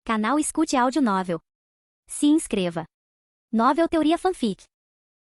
Canal Escute Áudio Novel. Se inscreva. Novel Teoria Fanfic.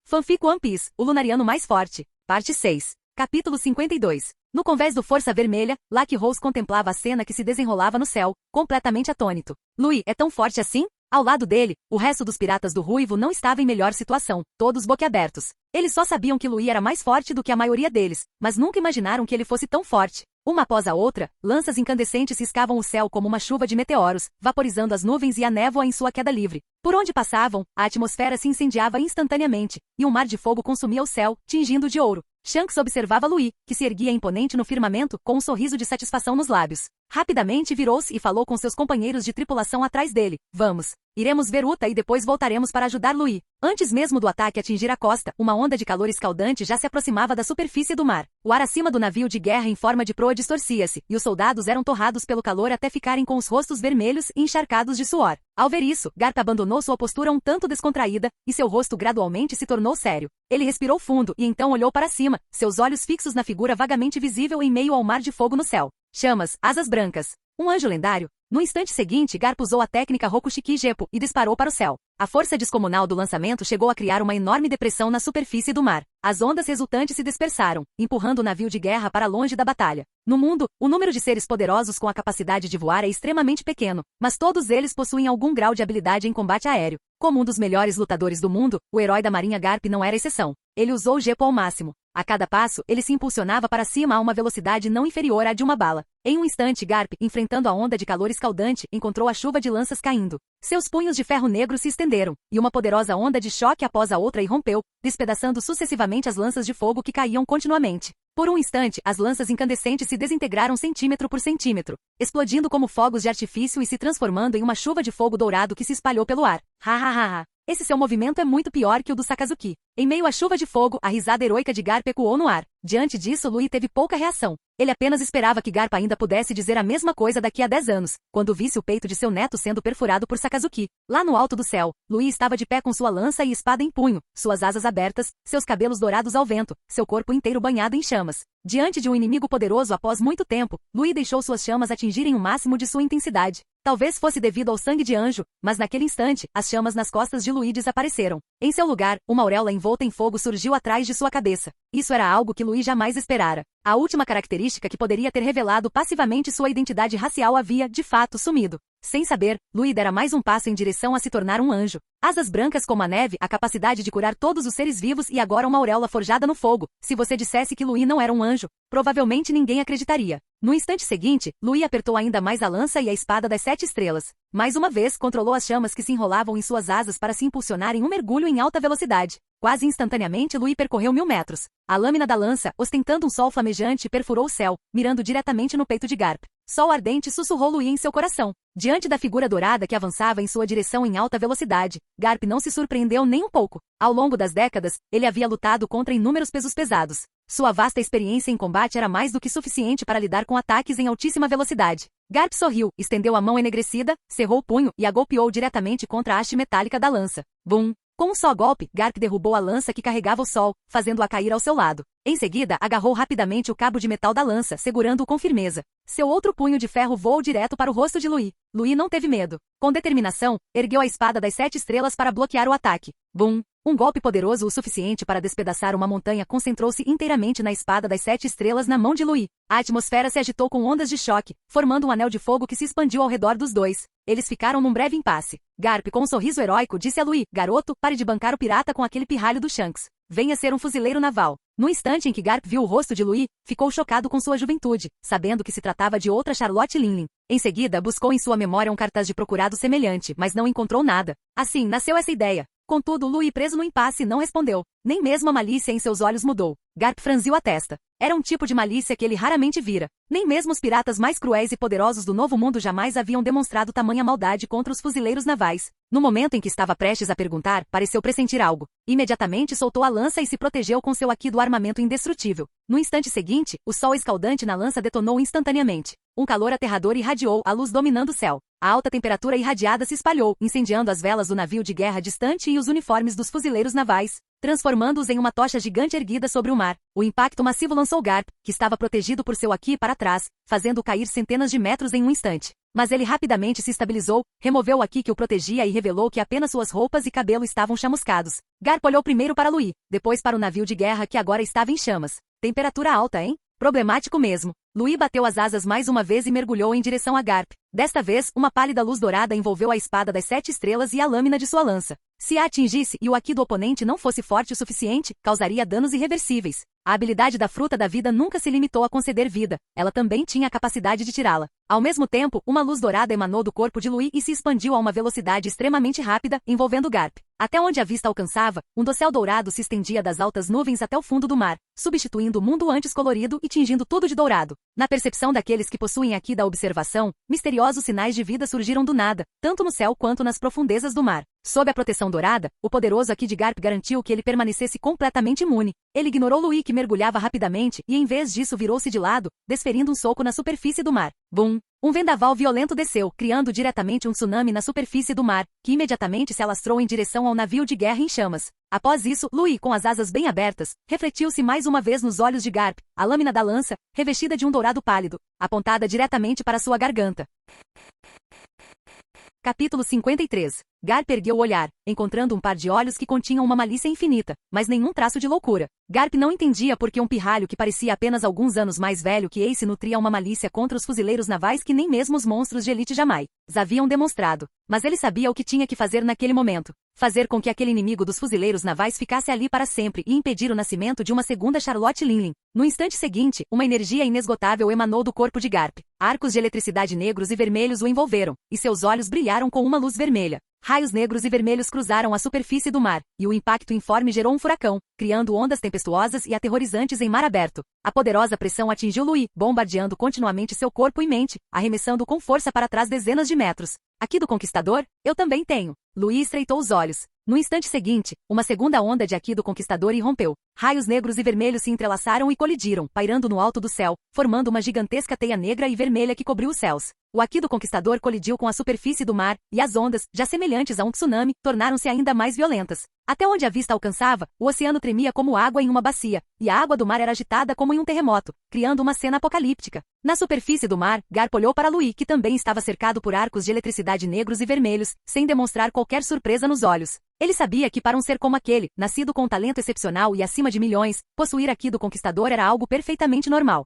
Fanfic One Piece, o Lunariano mais forte. Parte 6. Capítulo 52. No convés do Força Vermelha, Lucky Rose contemplava a cena que se desenrolava no céu, completamente atônito. Louis é tão forte assim? Ao lado dele, o resto dos piratas do Ruivo não estava em melhor situação, todos boquiabertos. Eles só sabiam que Louis era mais forte do que a maioria deles, mas nunca imaginaram que ele fosse tão forte. Uma após a outra, lanças incandescentes riscavam o céu como uma chuva de meteoros, vaporizando as nuvens e a névoa em sua queda livre. Por onde passavam, a atmosfera se incendiava instantaneamente, e um mar de fogo consumia o céu, tingindo de ouro. Shanks observava Louis, que se erguia imponente no firmamento, com um sorriso de satisfação nos lábios. Rapidamente virou-se e falou com seus companheiros de tripulação atrás dele. Vamos. Iremos ver Uta e depois voltaremos para ajudar Louis. Antes mesmo do ataque atingir a costa, uma onda de calor escaldante já se aproximava da superfície do mar. O ar acima do navio de guerra em forma de proa distorcia-se, e os soldados eram torrados pelo calor até ficarem com os rostos vermelhos e encharcados de suor. Ao ver isso, Garp abandonou sua postura um tanto descontraída, e seu rosto gradualmente se tornou sério. Ele respirou fundo e então olhou para cima, seus olhos fixos na figura vagamente visível em meio ao mar de fogo no céu. Chamas, asas brancas. Um anjo lendário? No instante seguinte, Garp usou a técnica Rokushiki Jeppo e disparou para o céu. A força descomunal do lançamento chegou a criar uma enorme depressão na superfície do mar. As ondas resultantes se dispersaram, empurrando o navio de guerra para longe da batalha. No mundo, o número de seres poderosos com a capacidade de voar é extremamente pequeno, mas todos eles possuem algum grau de habilidade em combate aéreo. Como um dos melhores lutadores do mundo, o herói da marinha Garp não era exceção. Ele usou o Jeppo ao máximo. A cada passo, ele se impulsionava para cima a uma velocidade não inferior à de uma bala. Em um instante, Garp, enfrentando a onda de calor escaldante, encontrou a chuva de lanças caindo. Seus punhos de ferro negro se estenderam, e uma poderosa onda de choque após a outra irrompeu, despedaçando sucessivamente as lanças de fogo que caíam continuamente. Por um instante, as lanças incandescentes se desintegraram centímetro por centímetro, explodindo como fogos de artifício e se transformando em uma chuva de fogo dourado que se espalhou pelo ar. Ha ha ha ha! Esse seu movimento é muito pior que o do Sakazuki. Em meio à chuva de fogo, a risada heroica de Garp ecoou no ar. Diante disso, Louis teve pouca reação. Ele apenas esperava que Garp ainda pudesse dizer a mesma coisa daqui a 10 anos, quando visse o peito de seu neto sendo perfurado por Sakazuki. Lá no alto do céu, Louis estava de pé com sua lança e espada em punho, suas asas abertas, seus cabelos dourados ao vento, seu corpo inteiro banhado em chamas. Diante de um inimigo poderoso após muito tempo, Louis deixou suas chamas atingirem o máximo de sua intensidade. Talvez fosse devido ao sangue de anjo, mas naquele instante, as chamas nas costas de Louis desapareceram. Em seu lugar, uma auréola envolta em fogo surgiu atrás de sua cabeça. Isso era algo que Louis jamais esperara. A última característica que poderia ter revelado passivamente sua identidade racial havia, de fato, sumido. Sem saber, Louis dera mais um passo em direção a se tornar um anjo. Asas brancas como a neve, a capacidade de curar todos os seres vivos e agora uma auréola forjada no fogo. Se você dissesse que Louis não era um anjo, provavelmente ninguém acreditaria. No instante seguinte, Louis apertou ainda mais a lança e a espada das 7 estrelas. Mais uma vez, controlou as chamas que se enrolavam em suas asas para se impulsionar em um mergulho em alta velocidade. Quase instantaneamente, Louis percorreu 1000 metros. A lâmina da lança, ostentando um sol flamejante, perfurou o céu, mirando diretamente no peito de Garp. Sol ardente sussurrou Louis em seu coração. Diante da figura dourada que avançava em sua direção em alta velocidade, Garp não se surpreendeu nem um pouco. Ao longo das décadas, ele havia lutado contra inúmeros pesos pesados. Sua vasta experiência em combate era mais do que suficiente para lidar com ataques em altíssima velocidade. Garp sorriu, estendeu a mão enegrecida, cerrou o punho e a golpeou diretamente contra a haste metálica da lança. Bum! Com um só golpe, Garp derrubou a lança que carregava o sol, fazendo-a cair ao seu lado. Em seguida, agarrou rapidamente o cabo de metal da lança, segurando-o com firmeza. Seu outro punho de ferro voou direto para o rosto de Louis. Louis não teve medo. Com determinação, ergueu a espada das 7 estrelas para bloquear o ataque. Bum! Um golpe poderoso o suficiente para despedaçar uma montanha concentrou-se inteiramente na espada das 7 estrelas na mão de Louis. A atmosfera se agitou com ondas de choque, formando um anel de fogo que se expandiu ao redor dos dois. Eles ficaram num breve impasse. Garp, com um sorriso heróico, disse a Louis: Garoto, pare de bancar o pirata com aquele pirralho do Shanks. Venha ser um fuzileiro naval. No instante em que Garp viu o rosto de Louis, ficou chocado com sua juventude, sabendo que se tratava de outra Charlotte Linlin. Em seguida, buscou em sua memória um cartaz de procurado semelhante, mas não encontrou nada. Assim, nasceu essa ideia. Contudo, Louis, preso no impasse, não respondeu. Nem mesmo a malícia em seus olhos mudou. Garp franziu a testa. Era um tipo de malícia que ele raramente vira. Nem mesmo os piratas mais cruéis e poderosos do Novo Mundo jamais haviam demonstrado tamanha maldade contra os fuzileiros navais. No momento em que estava prestes a perguntar, pareceu pressentir algo. Imediatamente soltou a lança e se protegeu com seu haki do armamento indestrutível. No instante seguinte, o sol escaldante na lança detonou instantaneamente. Um calor aterrador irradiou a luz dominando o céu. A alta temperatura irradiada se espalhou, incendiando as velas do navio de guerra distante e os uniformes dos fuzileiros navais, transformando-os em uma tocha gigante erguida sobre o mar. O impacto massivo lançou Garp, que estava protegido por seu aqui para trás, fazendo-o cair centenas de metros em um instante. Mas ele rapidamente se estabilizou, removeu o aqui que o protegia e revelou que apenas suas roupas e cabelo estavam chamuscados. Garp olhou primeiro para Louis, depois para o navio de guerra que agora estava em chamas. Temperatura alta, hein? Problemático mesmo. Louis bateu as asas mais uma vez e mergulhou em direção a Garp. Desta vez, uma pálida luz dourada envolveu a espada das 7 estrelas e a lâmina de sua lança. Se a atingisse e o aqui do oponente não fosse forte o suficiente, causaria danos irreversíveis. A habilidade da fruta da vida nunca se limitou a conceder vida, ela também tinha a capacidade de tirá-la. Ao mesmo tempo, uma luz dourada emanou do corpo de Louis e se expandiu a uma velocidade extremamente rápida, envolvendo Garp. Até onde a vista alcançava, um dossel dourado se estendia das altas nuvens até o fundo do mar, substituindo o mundo antes colorido e tingindo tudo de dourado. Na percepção daqueles que possuem aqui da observação, misteriosos sinais de vida surgiram do nada, tanto no céu quanto nas profundezas do mar. Sob a proteção dourada, o poderoso aqui de Garp garantiu que ele permanecesse completamente imune. Ele ignorou Louis que mergulhava rapidamente e em vez disso virou-se de lado, desferindo um soco na superfície do mar. Bum! Um vendaval violento desceu, criando diretamente um tsunami na superfície do mar, que imediatamente se alastrou em direção ao navio de guerra em chamas. Após isso, Louis, com as asas bem abertas, refletiu-se mais uma vez nos olhos de Garp, a lâmina da lança, revestida de um dourado pálido, apontada diretamente para sua garganta. Capítulo 53. Garp ergueu o olhar, encontrando um par de olhos que continham uma malícia infinita, mas nenhum traço de loucura. Garp não entendia por que um pirralho que parecia apenas alguns anos mais velho que Ace nutria uma malícia contra os fuzileiros navais que nem mesmo os monstros de elite jamais haviam demonstrado. Mas ele sabia o que tinha que fazer naquele momento. Fazer com que aquele inimigo dos fuzileiros navais ficasse ali para sempre e impedir o nascimento de uma segunda Charlotte Linley. No instante seguinte, uma energia inesgotável emanou do corpo de Garp. Arcos de eletricidade negros e vermelhos o envolveram, e seus olhos brilharam com uma luz vermelha. Raios negros e vermelhos cruzaram a superfície do mar, e o impacto informe gerou um furacão, criando ondas tempestuosas e aterrorizantes em mar aberto. A poderosa pressão atingiu Louis, bombardeando continuamente seu corpo e mente, arremessando com força para trás dezenas de metros. Aqui do Conquistador, eu também tenho. Louis estreitou os olhos. No instante seguinte, uma segunda onda de aqui do Conquistador irrompeu. Raios negros e vermelhos se entrelaçaram e colidiram, pairando no alto do céu, formando uma gigantesca teia negra e vermelha que cobriu os céus. O aqui do Conquistador colidiu com a superfície do mar, e as ondas, já semelhantes a um tsunami, tornaram-se ainda mais violentas. Até onde a vista alcançava, o oceano tremia como água em uma bacia, e a água do mar era agitada como em um terremoto, criando uma cena apocalíptica. Na superfície do mar, Garp olhou para Louis, que também estava cercado por arcos de eletricidade negros e vermelhos, sem demonstrar qualquer surpresa nos olhos. Ele sabia que para um ser como aquele, nascido com um talento excepcional e acima de milhões, possuir aqui do Conquistador era algo perfeitamente normal.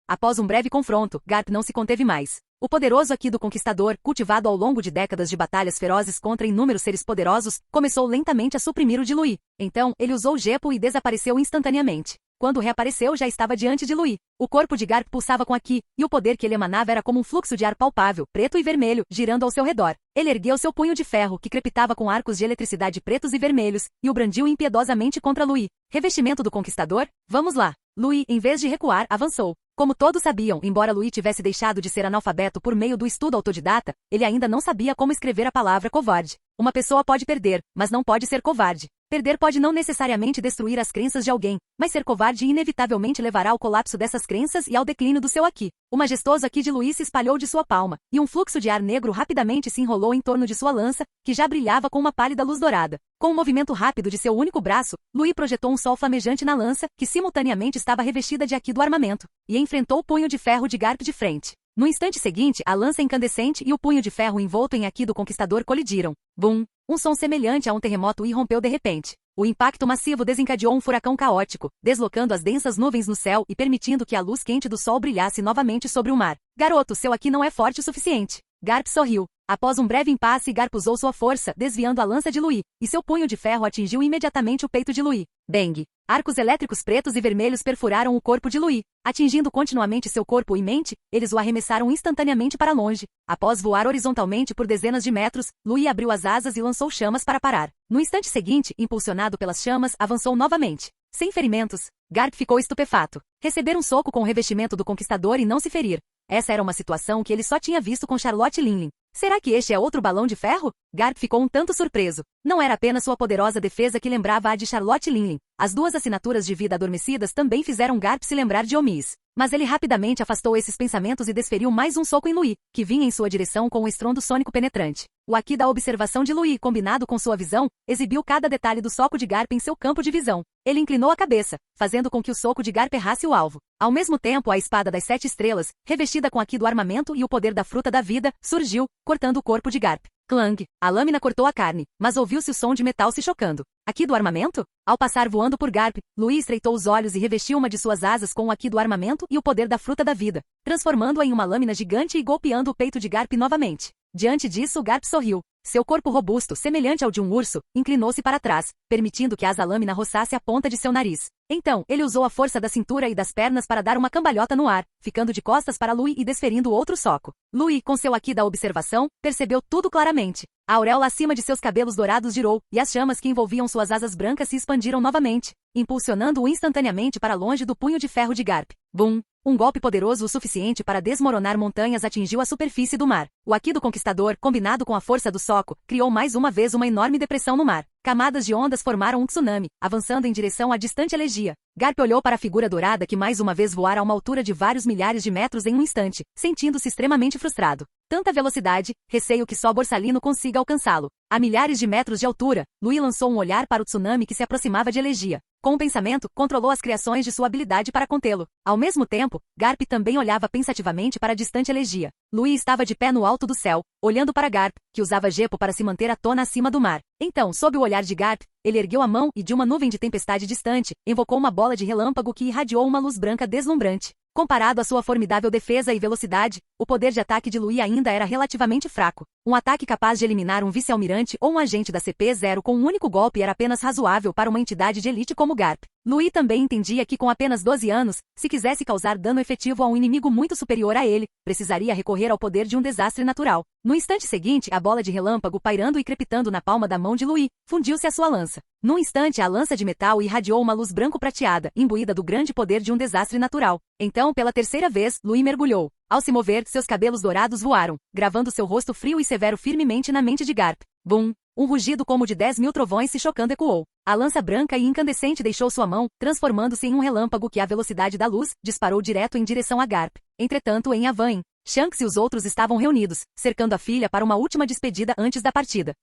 Após um breve confronto, Garp não se conteve mais. O poderoso aqui do Conquistador, cultivado ao longo de décadas de batalhas ferozes contra inúmeros seres poderosos, começou lentamente a suprimir o de Louis. Então, ele usou o Gepo e desapareceu instantaneamente. Quando reapareceu, já estava diante de Louis. O corpo de Garp pulsava com aqui, e o poder que ele emanava era como um fluxo de ar palpável, preto e vermelho, girando ao seu redor. Ele ergueu seu punho de ferro, que crepitava com arcos de eletricidade pretos e vermelhos, e o brandiu impiedosamente contra Louis. Revestimento do Conquistador? Vamos lá. Louis, em vez de recuar, avançou. Como todos sabiam, embora Louis tivesse deixado de ser analfabeto por meio do estudo autodidata, ele ainda não sabia como escrever a palavra covarde. Uma pessoa pode perder, mas não pode ser covarde. Perder pode não necessariamente destruir as crenças de alguém, mas ser covarde inevitavelmente levará ao colapso dessas crenças e ao declínio do seu aqui. O majestoso aqui de Louis se espalhou de sua palma, e um fluxo de ar negro rapidamente se enrolou em torno de sua lança, que já brilhava com uma pálida luz dourada. Com um movimento rápido de seu único braço, Louis projetou um sol flamejante na lança, que simultaneamente estava revestida de aqui do armamento, e enfrentou o punho de ferro de Garp de frente. No instante seguinte, a lança incandescente e o punho de ferro envolto em aqui do Conquistador colidiram. Bum! Um som semelhante a um terremoto irrompeu de repente. O impacto massivo desencadeou um furacão caótico, deslocando as densas nuvens no céu e permitindo que a luz quente do sol brilhasse novamente sobre o mar. Garoto, seu aqui não é forte o suficiente. Garp sorriu. Após um breve impasse, Garp usou sua força, desviando a lança de Louis, e seu punho de ferro atingiu imediatamente o peito de Louis. Bang! Arcos elétricos pretos e vermelhos perfuraram o corpo de Louis. Atingindo continuamente seu corpo e mente, eles o arremessaram instantaneamente para longe. Após voar horizontalmente por dezenas de metros, Louis abriu as asas e lançou chamas para parar. No instante seguinte, impulsionado pelas chamas, avançou novamente. Sem ferimentos, Garp ficou estupefato. Receber um soco com o revestimento do Conquistador e não se ferir. Essa era uma situação que ele só tinha visto com Charlotte Linley. Será que este é outro balão de ferro? Garp ficou um tanto surpreso. Não era apenas sua poderosa defesa que lembrava a de Charlotte Linley. As duas assinaturas de vida adormecidas também fizeram Garp se lembrar de Omis. Mas ele rapidamente afastou esses pensamentos e desferiu mais um soco em Louis, que vinha em sua direção com um estrondo sônico penetrante. O aqui da observação de Louis, combinado com sua visão, exibiu cada detalhe do soco de Garp em seu campo de visão. Ele inclinou a cabeça, fazendo com que o soco de Garp errasse o alvo. Ao mesmo tempo, a espada das 7 estrelas, revestida com aqui do armamento e o poder da fruta da vida, surgiu, cortando o corpo de Garp. Clang! A lâmina cortou a carne, mas ouviu-se o som de metal se chocando. Aqui do armamento? Ao passar voando por Garp, Louis estreitou os olhos e revestiu uma de suas asas com o aqui do armamento e o poder da fruta da vida, transformando-a em uma lâmina gigante e golpeando o peito de Garp novamente. Diante disso, Garp sorriu. Seu corpo robusto, semelhante ao de um urso, inclinou-se para trás, permitindo que a asa-lâmina roçasse a ponta de seu nariz. Então, ele usou a força da cintura e das pernas para dar uma cambalhota no ar, ficando de costas para Louis e desferindo outro soco. Louis, com seu aqui da observação, percebeu tudo claramente. A auréola acima de seus cabelos dourados girou, e as chamas que envolviam suas asas brancas se expandiram novamente, impulsionando-o instantaneamente para longe do punho de ferro de Garp. Bum! Um golpe poderoso o suficiente para desmoronar montanhas atingiu a superfície do mar. O aqui do conquistador, combinado com a força do soco, criou mais uma vez uma enorme depressão no mar. Camadas de ondas formaram um tsunami, avançando em direção à distante elegia. Garp olhou para a figura dourada que mais uma vez voara a uma altura de vários milhares de metros em um instante, sentindo-se extremamente frustrado. Tanta velocidade, receio que só Borsalino consiga alcançá-lo. A milhares de metros de altura, Louis lançou um olhar para o tsunami que se aproximava de elegia. Com o pensamento, controlou as criações de sua habilidade para contê-lo. Ao mesmo tempo, Garp também olhava pensativamente para a distante elegia. Louis estava de pé no alto do céu, olhando para Garp, que usava gepo para se manter à tona acima do mar. Então, sob o olhar de Garp, ele ergueu a mão e de uma nuvem de tempestade distante, invocou uma bola de relâmpago que irradiou uma luz branca deslumbrante. Comparado à sua formidável defesa e velocidade, o poder de ataque de Louis ainda era relativamente fraco. Um ataque capaz de eliminar um vice-almirante ou um agente da CP-0 com um único golpe era apenas razoável para uma entidade de elite como Garp. Louis também entendia que com apenas 12 anos, se quisesse causar dano efetivo a um inimigo muito superior a ele, precisaria recorrer ao poder de um desastre natural. No instante seguinte, a bola de relâmpago pairando e crepitando na palma da mão de Louis, fundiu-se à sua lança. Num instante, a lança de metal irradiou uma luz branco-prateada, imbuída do grande poder de um desastre natural. Então, pela terceira vez, Louis mergulhou. Ao se mover, seus cabelos dourados voaram, gravando seu rosto frio e severo firmemente na mente de Garp. Bum! Um rugido como de 10.000 trovões se chocando ecoou. A lança branca e incandescente deixou sua mão, transformando-se em um relâmpago que, à velocidade da luz, disparou direto em direção a Garp. Entretanto, em Yavain, Shanks e os outros estavam reunidos, cercando a filha para uma última despedida antes da partida.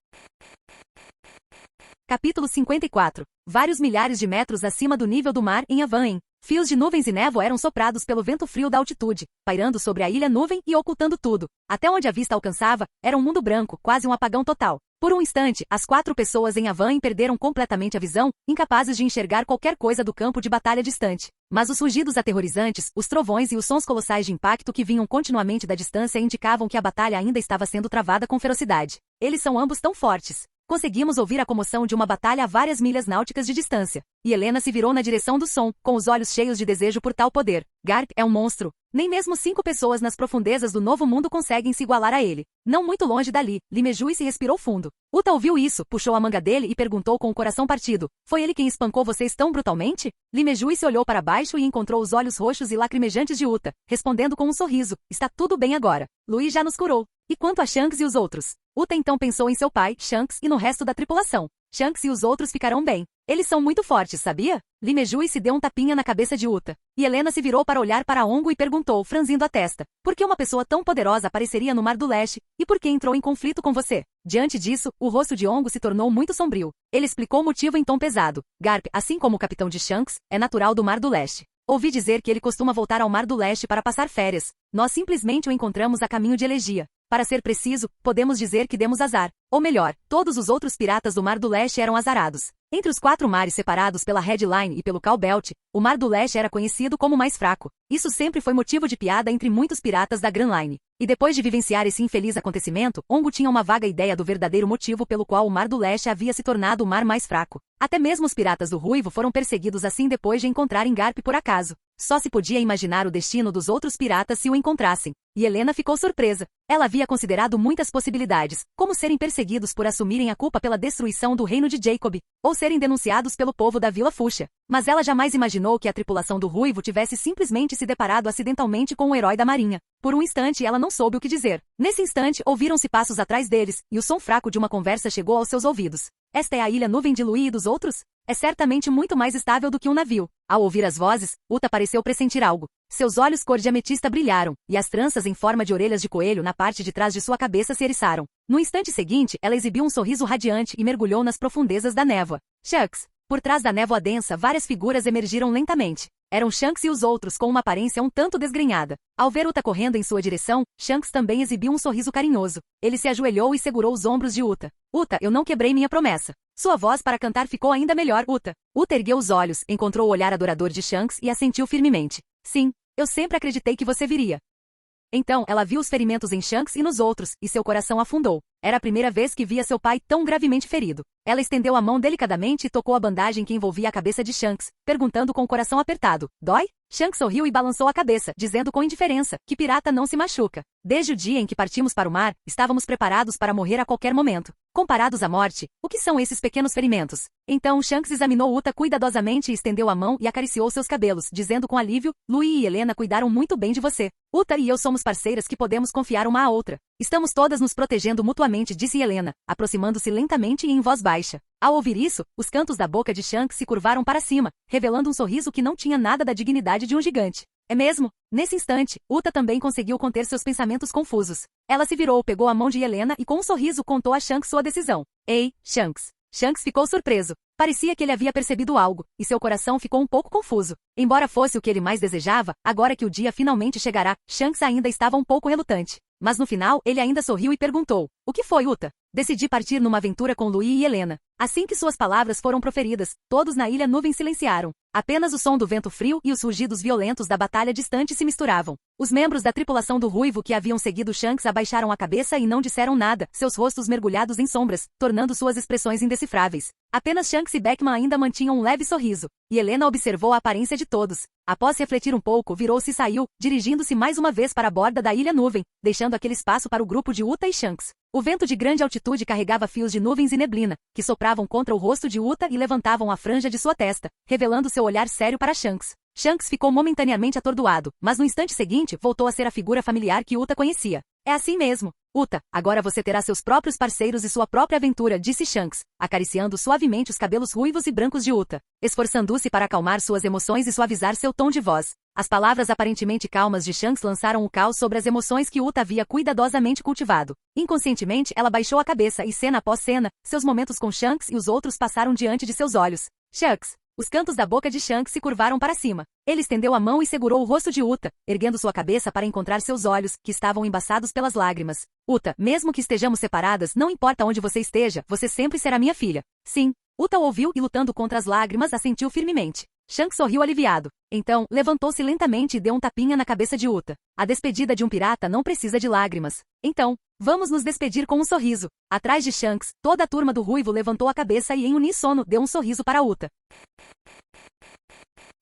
Capítulo 54. Vários milhares de metros acima do nível do mar em Yavain, fios de nuvens e névoa eram soprados pelo vento frio da altitude, pairando sobre a ilha nuvem e ocultando tudo. Até onde a vista alcançava, era um mundo branco, quase um apagão total. Por um instante, as 4 pessoas em Yavain perderam completamente a visão, incapazes de enxergar qualquer coisa do campo de batalha distante. Mas os rugidos aterrorizantes, os trovões e os sons colossais de impacto que vinham continuamente da distância indicavam que a batalha ainda estava sendo travada com ferocidade. Eles são ambos tão fortes. Conseguimos ouvir a comoção de uma batalha a várias milhas náuticas de distância. E Helena se virou na direção do som, com os olhos cheios de desejo por tal poder. Garp é um monstro. Nem mesmo 5 pessoas nas profundezas do Novo Mundo conseguem se igualar a ele. Não muito longe dali, Limejui se respirou fundo. Uta ouviu isso, puxou a manga dele e perguntou com o coração partido. Foi ele quem espancou vocês tão brutalmente? Limejui se olhou para baixo e encontrou os olhos roxos e lacrimejantes de Uta, respondendo com um sorriso. Está tudo bem agora. Louis já nos curou. E quanto a Shanks e os outros? Uta então pensou em seu pai, Shanks, e no resto da tripulação. Shanks e os outros ficarão bem. Eles são muito fortes, sabia? Limejui se deu um tapinha na cabeça de Uta. E Helena se virou para olhar para Ongo e perguntou, franzindo a testa. Por que uma pessoa tão poderosa apareceria no Mar do Leste? E por que entrou em conflito com você? Diante disso, o rosto de Ongo se tornou muito sombrio. Ele explicou o motivo em tom pesado. Garp, assim como o capitão de Shanks, é natural do Mar do Leste. Ouvi dizer que ele costuma voltar ao Mar do Leste para passar férias. Nós simplesmente o encontramos a caminho de Elegia. Para ser preciso, podemos dizer que demos azar. Ou melhor, todos os outros piratas do Mar do Leste eram azarados. Entre os 4 mares separados pela Red Line e pelo Cal Belt, o Mar do Leste era conhecido como o mais fraco. Isso sempre foi motivo de piada entre muitos piratas da Grand Line. E depois de vivenciar esse infeliz acontecimento, Ongo tinha uma vaga ideia do verdadeiro motivo pelo qual o Mar do Leste havia se tornado o mar mais fraco. Até mesmo os piratas do Ruivo foram perseguidos assim depois de encontrarem Garp por acaso. Só se podia imaginar o destino dos outros piratas se o encontrassem. E Helena ficou surpresa. Ela havia considerado muitas possibilidades, como serem perseguidos por assumirem a culpa pela destruição do reino de Jacob, ou serem denunciados pelo povo da Vila Fúcsia. Mas ela jamais imaginou que a tripulação do Ruivo tivesse simplesmente se deparado acidentalmente com o herói da marinha. Por um instante ela não soube o que dizer. Nesse instante ouviram-se passos atrás deles, e o som fraco de uma conversa chegou aos seus ouvidos. Esta é a ilha nuvem de Louis e dos outros? É certamente muito mais estável do que um navio. Ao ouvir as vozes, Uta pareceu pressentir algo. Seus olhos cor de ametista brilharam, e as tranças em forma de orelhas de coelho na parte de trás de sua cabeça se eriçaram. No instante seguinte, ela exibiu um sorriso radiante e mergulhou nas profundezas da névoa. Shanks! Por trás da névoa densa, várias figuras emergiram lentamente. Eram Shanks e os outros com uma aparência um tanto desgrenhada. Ao ver Uta correndo em sua direção, Shanks também exibiu um sorriso carinhoso. Ele se ajoelhou e segurou os ombros de Uta. Uta, eu não quebrei minha promessa. Sua voz para cantar ficou ainda melhor, Uta. Uta ergueu os olhos, encontrou o olhar adorador de Shanks e assentiu firmemente. Sim, eu sempre acreditei que você viria. Então, ela viu os ferimentos em Shanks e nos outros, e seu coração afundou. Era a primeira vez que via seu pai tão gravemente ferido. Ela estendeu a mão delicadamente e tocou a bandagem que envolvia a cabeça de Shanks, perguntando com o coração apertado, dói? Shanks sorriu e balançou a cabeça, dizendo com indiferença, que pirata não se machuca. Desde o dia em que partimos para o mar, estávamos preparados para morrer a qualquer momento. Comparados à morte, o que são esses pequenos ferimentos? Então Shanks examinou Uta cuidadosamente e estendeu a mão e acariciou seus cabelos, dizendo com alívio, Louis e Helena cuidaram muito bem de você. Uta e eu somos parceiras que podemos confiar uma à outra. Estamos todas nos protegendo mutuamente, disse Helena, aproximando-se lentamente e em voz baixa. Ao ouvir isso, os cantos da boca de Shanks se curvaram para cima, revelando um sorriso que não tinha nada da dignidade de um gigante. É mesmo? Nesse instante, Uta também conseguiu conter seus pensamentos confusos. Ela se virou, pegou a mão de Helena e com um sorriso contou a Shanks sua decisão. Ei, Shanks! Shanks ficou surpreso. Parecia que ele havia percebido algo, e seu coração ficou um pouco confuso. Embora fosse o que ele mais desejava, agora que o dia finalmente chegará, Shanks ainda estava um pouco relutante. Mas no final, ele ainda sorriu e perguntou, o que foi, Uta? Decidi partir numa aventura com Louis e Helena. Assim que suas palavras foram proferidas, todos na ilha nuvem silenciaram. Apenas o som do vento frio e os rugidos violentos da batalha distante se misturavam. Os membros da tripulação do Ruivo que haviam seguido Shanks abaixaram a cabeça e não disseram nada, seus rostos mergulhados em sombras, tornando suas expressões indecifráveis. Apenas Shanks e Beckman ainda mantinham um leve sorriso, e Helena observou a aparência de todos. Após refletir um pouco, virou-se e saiu, dirigindo-se mais uma vez para a borda da ilha nuvem, deixando aquele espaço para o grupo de Uta e Shanks. O vento de grande altitude carregava fios de nuvens e neblina, que sopravam contra o rosto de Uta e levantavam a franja de sua testa, revelando seu olhar sério para Shanks. Shanks ficou momentaneamente atordoado, mas no instante seguinte voltou a ser a figura familiar que Uta conhecia. É assim mesmo. Uta, agora você terá seus próprios parceiros e sua própria aventura, disse Shanks, acariciando suavemente os cabelos ruivos e brancos de Uta, esforçando-se para acalmar suas emoções e suavizar seu tom de voz. As palavras aparentemente calmas de Shanks lançaram o caos sobre as emoções que Uta havia cuidadosamente cultivado. Inconscientemente, ela baixou a cabeça e, cena após cena, seus momentos com Shanks e os outros passaram diante de seus olhos. Shanks! Os cantos da boca de Shanks se curvaram para cima. Ele estendeu a mão e segurou o rosto de Uta, erguendo sua cabeça para encontrar seus olhos, que estavam embaçados pelas lágrimas. Uta, mesmo que estejamos separadas, não importa onde você esteja, você sempre será minha filha. Sim. Uta o ouviu e, lutando contra as lágrimas, assentiu firmemente. Shanks sorriu aliviado. Então, levantou-se lentamente e deu um tapinha na cabeça de Uta. A despedida de um pirata não precisa de lágrimas. Então, vamos nos despedir com um sorriso. Atrás de Shanks, toda a turma do Ruivo levantou a cabeça e em uníssono deu um sorriso para Uta.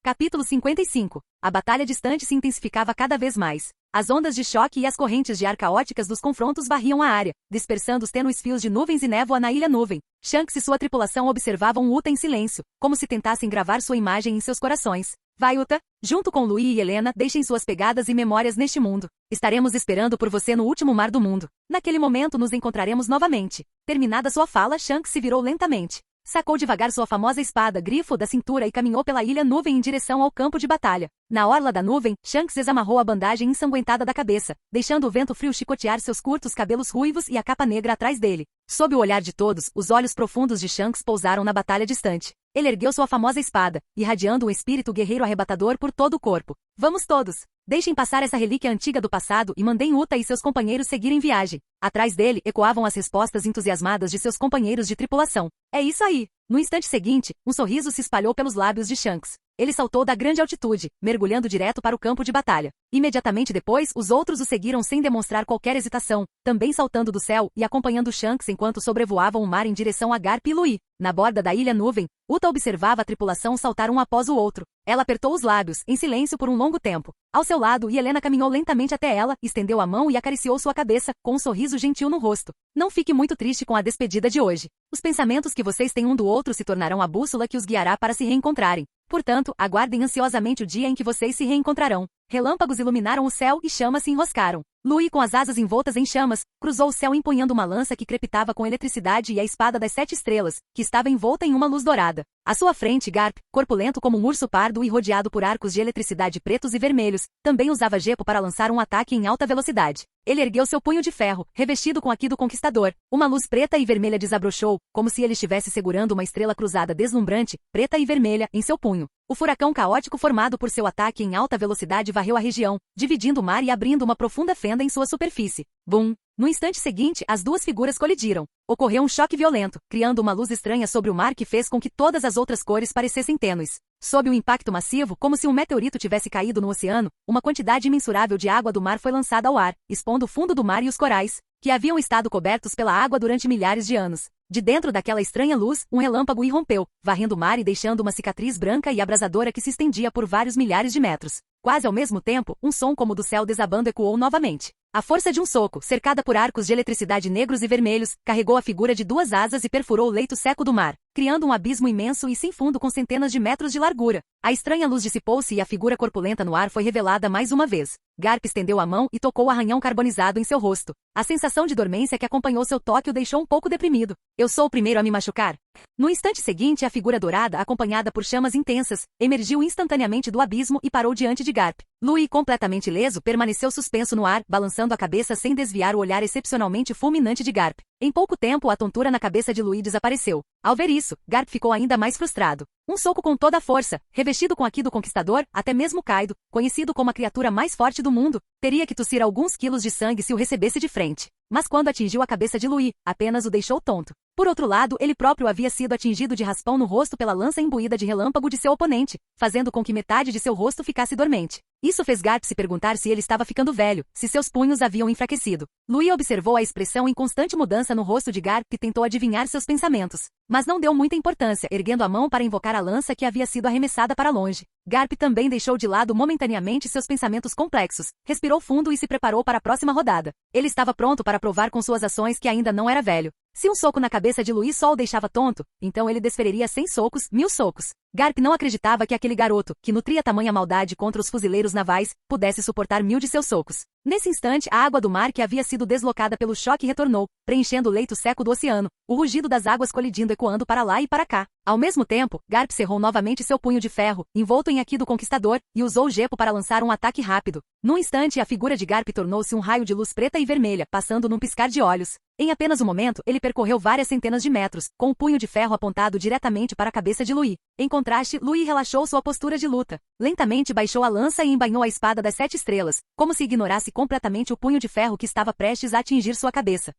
Capítulo 55. A batalha distante se intensificava cada vez mais. As ondas de choque e as correntes de ar caóticas dos confrontos varriam a área, dispersando os tênues fios de nuvens e névoa na ilha nuvem. Shanks e sua tripulação observavam Uta em silêncio, como se tentassem gravar sua imagem em seus corações. Vai, Uta! Junto com Louis e Helena, deixem suas pegadas e memórias neste mundo. Estaremos esperando por você no último mar do mundo. Naquele momento nos encontraremos novamente. Terminada sua fala, Shanks se virou lentamente. Sacou devagar sua famosa espada grifo da cintura e caminhou pela ilha nuvem em direção ao campo de batalha. Na orla da nuvem, Shanks desamarrou a bandagem ensanguentada da cabeça, deixando o vento frio chicotear seus curtos cabelos ruivos e a capa negra atrás dele. Sob o olhar de todos, os olhos profundos de Shanks pousaram na batalha distante. Ele ergueu sua famosa espada, irradiando um espírito guerreiro arrebatador por todo o corpo. Vamos todos! Deixem passar essa relíquia antiga do passado e mandem Uta e seus companheiros seguirem viagem. Atrás dele, ecoavam as respostas entusiasmadas de seus companheiros de tripulação. É isso aí! No instante seguinte, um sorriso se espalhou pelos lábios de Shanks. Ele saltou da grande altitude, mergulhando direto para o campo de batalha. Imediatamente depois, os outros o seguiram sem demonstrar qualquer hesitação, também saltando do céu e acompanhando Shanks enquanto sobrevoavam o mar em direção a Garp e Louis. Na borda da Ilha Nuvem, Uta observava a tripulação saltar um após o outro. Ela apertou os lábios, em silêncio por um longo tempo. Ao seu lado, Helena caminhou lentamente até ela, estendeu a mão e acariciou sua cabeça, com um sorriso gentil no rosto. Não fique muito triste com a despedida de hoje. Os pensamentos que vocês têm um do outro se tornarão a bússola que os guiará para se reencontrarem. Portanto, aguardem ansiosamente o dia em que vocês se reencontrarão. Relâmpagos iluminaram o céu e chamas se enroscaram. Louis, com as asas envoltas em chamas, cruzou o céu empunhando uma lança que crepitava com eletricidade e a espada das 7 estrelas, que estava envolta em uma luz dourada. À sua frente, Garp, corpulento como um urso pardo e rodeado por arcos de eletricidade pretos e vermelhos, também usava gepo para lançar um ataque em alta velocidade. Ele ergueu seu punho de ferro, revestido com aqui do conquistador. Uma luz preta e vermelha desabrochou, como se ele estivesse segurando uma estrela cruzada deslumbrante, preta e vermelha, em seu punho. O furacão caótico formado por seu ataque em alta velocidade varreu a região, dividindo o mar e abrindo uma profunda fenda em sua superfície. Bum! No instante seguinte, as duas figuras colidiram. Ocorreu um choque violento, criando uma luz estranha sobre o mar que fez com que todas as outras cores parecessem tênues. Sob o impacto massivo, como se um meteorito tivesse caído no oceano, uma quantidade imensurável de água do mar foi lançada ao ar, expondo o fundo do mar e os corais, que haviam estado cobertos pela água durante milhares de anos. De dentro daquela estranha luz, um relâmpago irrompeu, varrendo o mar e deixando uma cicatriz branca e abrasadora que se estendia por vários milhares de metros. Quase ao mesmo tempo, um som como do céu desabando ecoou novamente. A força de um soco, cercada por arcos de eletricidade negros e vermelhos, carregou a figura de 2 asas e perfurou o leito seco do mar, criando um abismo imenso e sem fundo com centenas de metros de largura. A estranha luz dissipou-se e a figura corpulenta no ar foi revelada mais uma vez. Garp estendeu a mão e tocou o arranhão carbonizado em seu rosto. A sensação de dormência que acompanhou seu toque o deixou um pouco deprimido. Eu sou o primeiro a me machucar? No instante seguinte, a figura dourada, acompanhada por chamas intensas, emergiu instantaneamente do abismo e parou diante de Garp. Louis, completamente ileso, permaneceu suspenso no ar, balançando a cabeça sem desviar o olhar excepcionalmente fulminante de Garp. Em pouco tempo, a tontura na cabeça de Louis desapareceu. Ao ver isso, Garp ficou ainda mais frustrado. Um soco com toda a força, revestido com aqui do conquistador, até mesmo Kaido, conhecido como a criatura mais forte do mundo, teria que tossir alguns quilos de sangue se o recebesse de frente. Mas quando atingiu a cabeça de Louis, apenas o deixou tonto. Por outro lado, ele próprio havia sido atingido de raspão no rosto pela lança imbuída de relâmpago de seu oponente, fazendo com que metade de seu rosto ficasse dormente. Isso fez Garp se perguntar se ele estava ficando velho, se seus punhos haviam enfraquecido. Louis observou a expressão em constante mudança no rosto de Garp e tentou adivinhar seus pensamentos. Mas não deu muita importância, erguendo a mão para invocar a lança que havia sido arremessada para longe. Garp também deixou de lado momentaneamente seus pensamentos complexos, respirou fundo e se preparou para a próxima rodada. Ele estava pronto para provar com suas ações que ainda não era velho. Se um soco na cabeça de Louis só o deixava tonto, então ele desferiria 100 socos, 1000 socos. Garp não acreditava que aquele garoto, que nutria tamanha maldade contra os fuzileiros navais, pudesse suportar 1000 de seus socos. Nesse instante, a água do mar que havia sido deslocada pelo choque retornou, preenchendo o leito seco do oceano, o rugido das águas colidindo ecoando para lá e para cá. Ao mesmo tempo, Garp cerrou novamente seu punho de ferro, envolto em aqui do conquistador, e usou o gepo para lançar um ataque rápido. Num instante, a figura de Garp tornou-se um raio de luz preta e vermelha, passando num piscar de olhos. Em apenas um momento, ele percorreu várias centenas de metros, com o punho de ferro apontado diretamente para a cabeça de Louis. Em contraste, Louis relaxou sua postura de luta. Lentamente baixou a lança e embainhou a espada das 7 estrelas, como se ignorasse completamente o punho de ferro que estava prestes a atingir sua cabeça.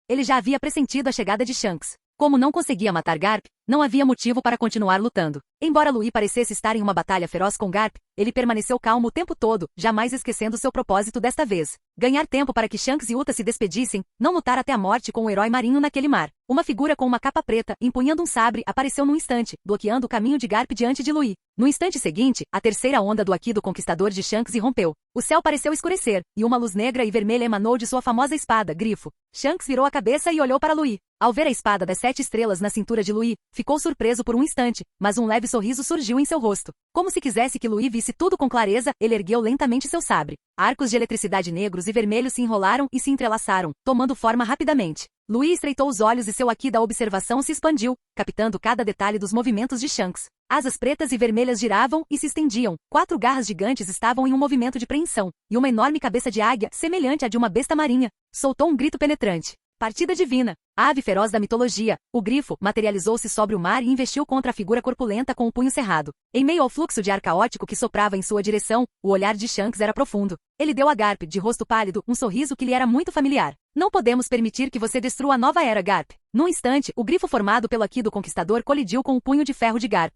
Ele já havia pressentido a chegada de Shanks. Como não conseguia matar Garp, não havia motivo para continuar lutando. Embora Louis parecesse estar em uma batalha feroz com Garp, ele permaneceu calmo o tempo todo, jamais esquecendo seu propósito desta vez. Ganhar tempo para que Shanks e Uta se despedissem, não lutar até a morte com o herói marinho naquele mar. Uma figura com uma capa preta, empunhando um sabre, apareceu num instante, bloqueando o caminho de Garp diante de Louis. No instante seguinte, a terceira onda do Aqui do Conquistador de Shanks irrompeu. O céu pareceu escurecer, e uma luz negra e vermelha emanou de sua famosa espada, Grifo. Shanks virou a cabeça e olhou para Louis. Ao ver a espada das 7 estrelas na cintura de Louis, ficou surpreso por um instante, mas um leve sorriso surgiu em seu rosto. Como se quisesse que Louis visse tudo com clareza, ele ergueu lentamente seu sabre. Arcos de eletricidade negros e vermelhos se enrolaram e se entrelaçaram, tomando forma rapidamente. Louis estreitou os olhos e seu aqui da observação se expandiu, captando cada detalhe dos movimentos de Shanks. Asas pretas e vermelhas giravam e se estendiam, 4 garras gigantes estavam em um movimento de preensão, e uma enorme cabeça de águia, semelhante à de uma besta marinha, soltou um grito penetrante. Partida divina. A ave feroz da mitologia, o grifo, materializou-se sobre o mar e investiu contra a figura corpulenta com o punho cerrado. Em meio ao fluxo de ar caótico que soprava em sua direção, o olhar de Shanks era profundo. Ele deu a Garp, de rosto pálido, um sorriso que lhe era muito familiar. Não podemos permitir que você destrua a nova era, Garp. Num instante, o grifo formado pelo Aqui do Conquistador colidiu com o punho de ferro de Garp.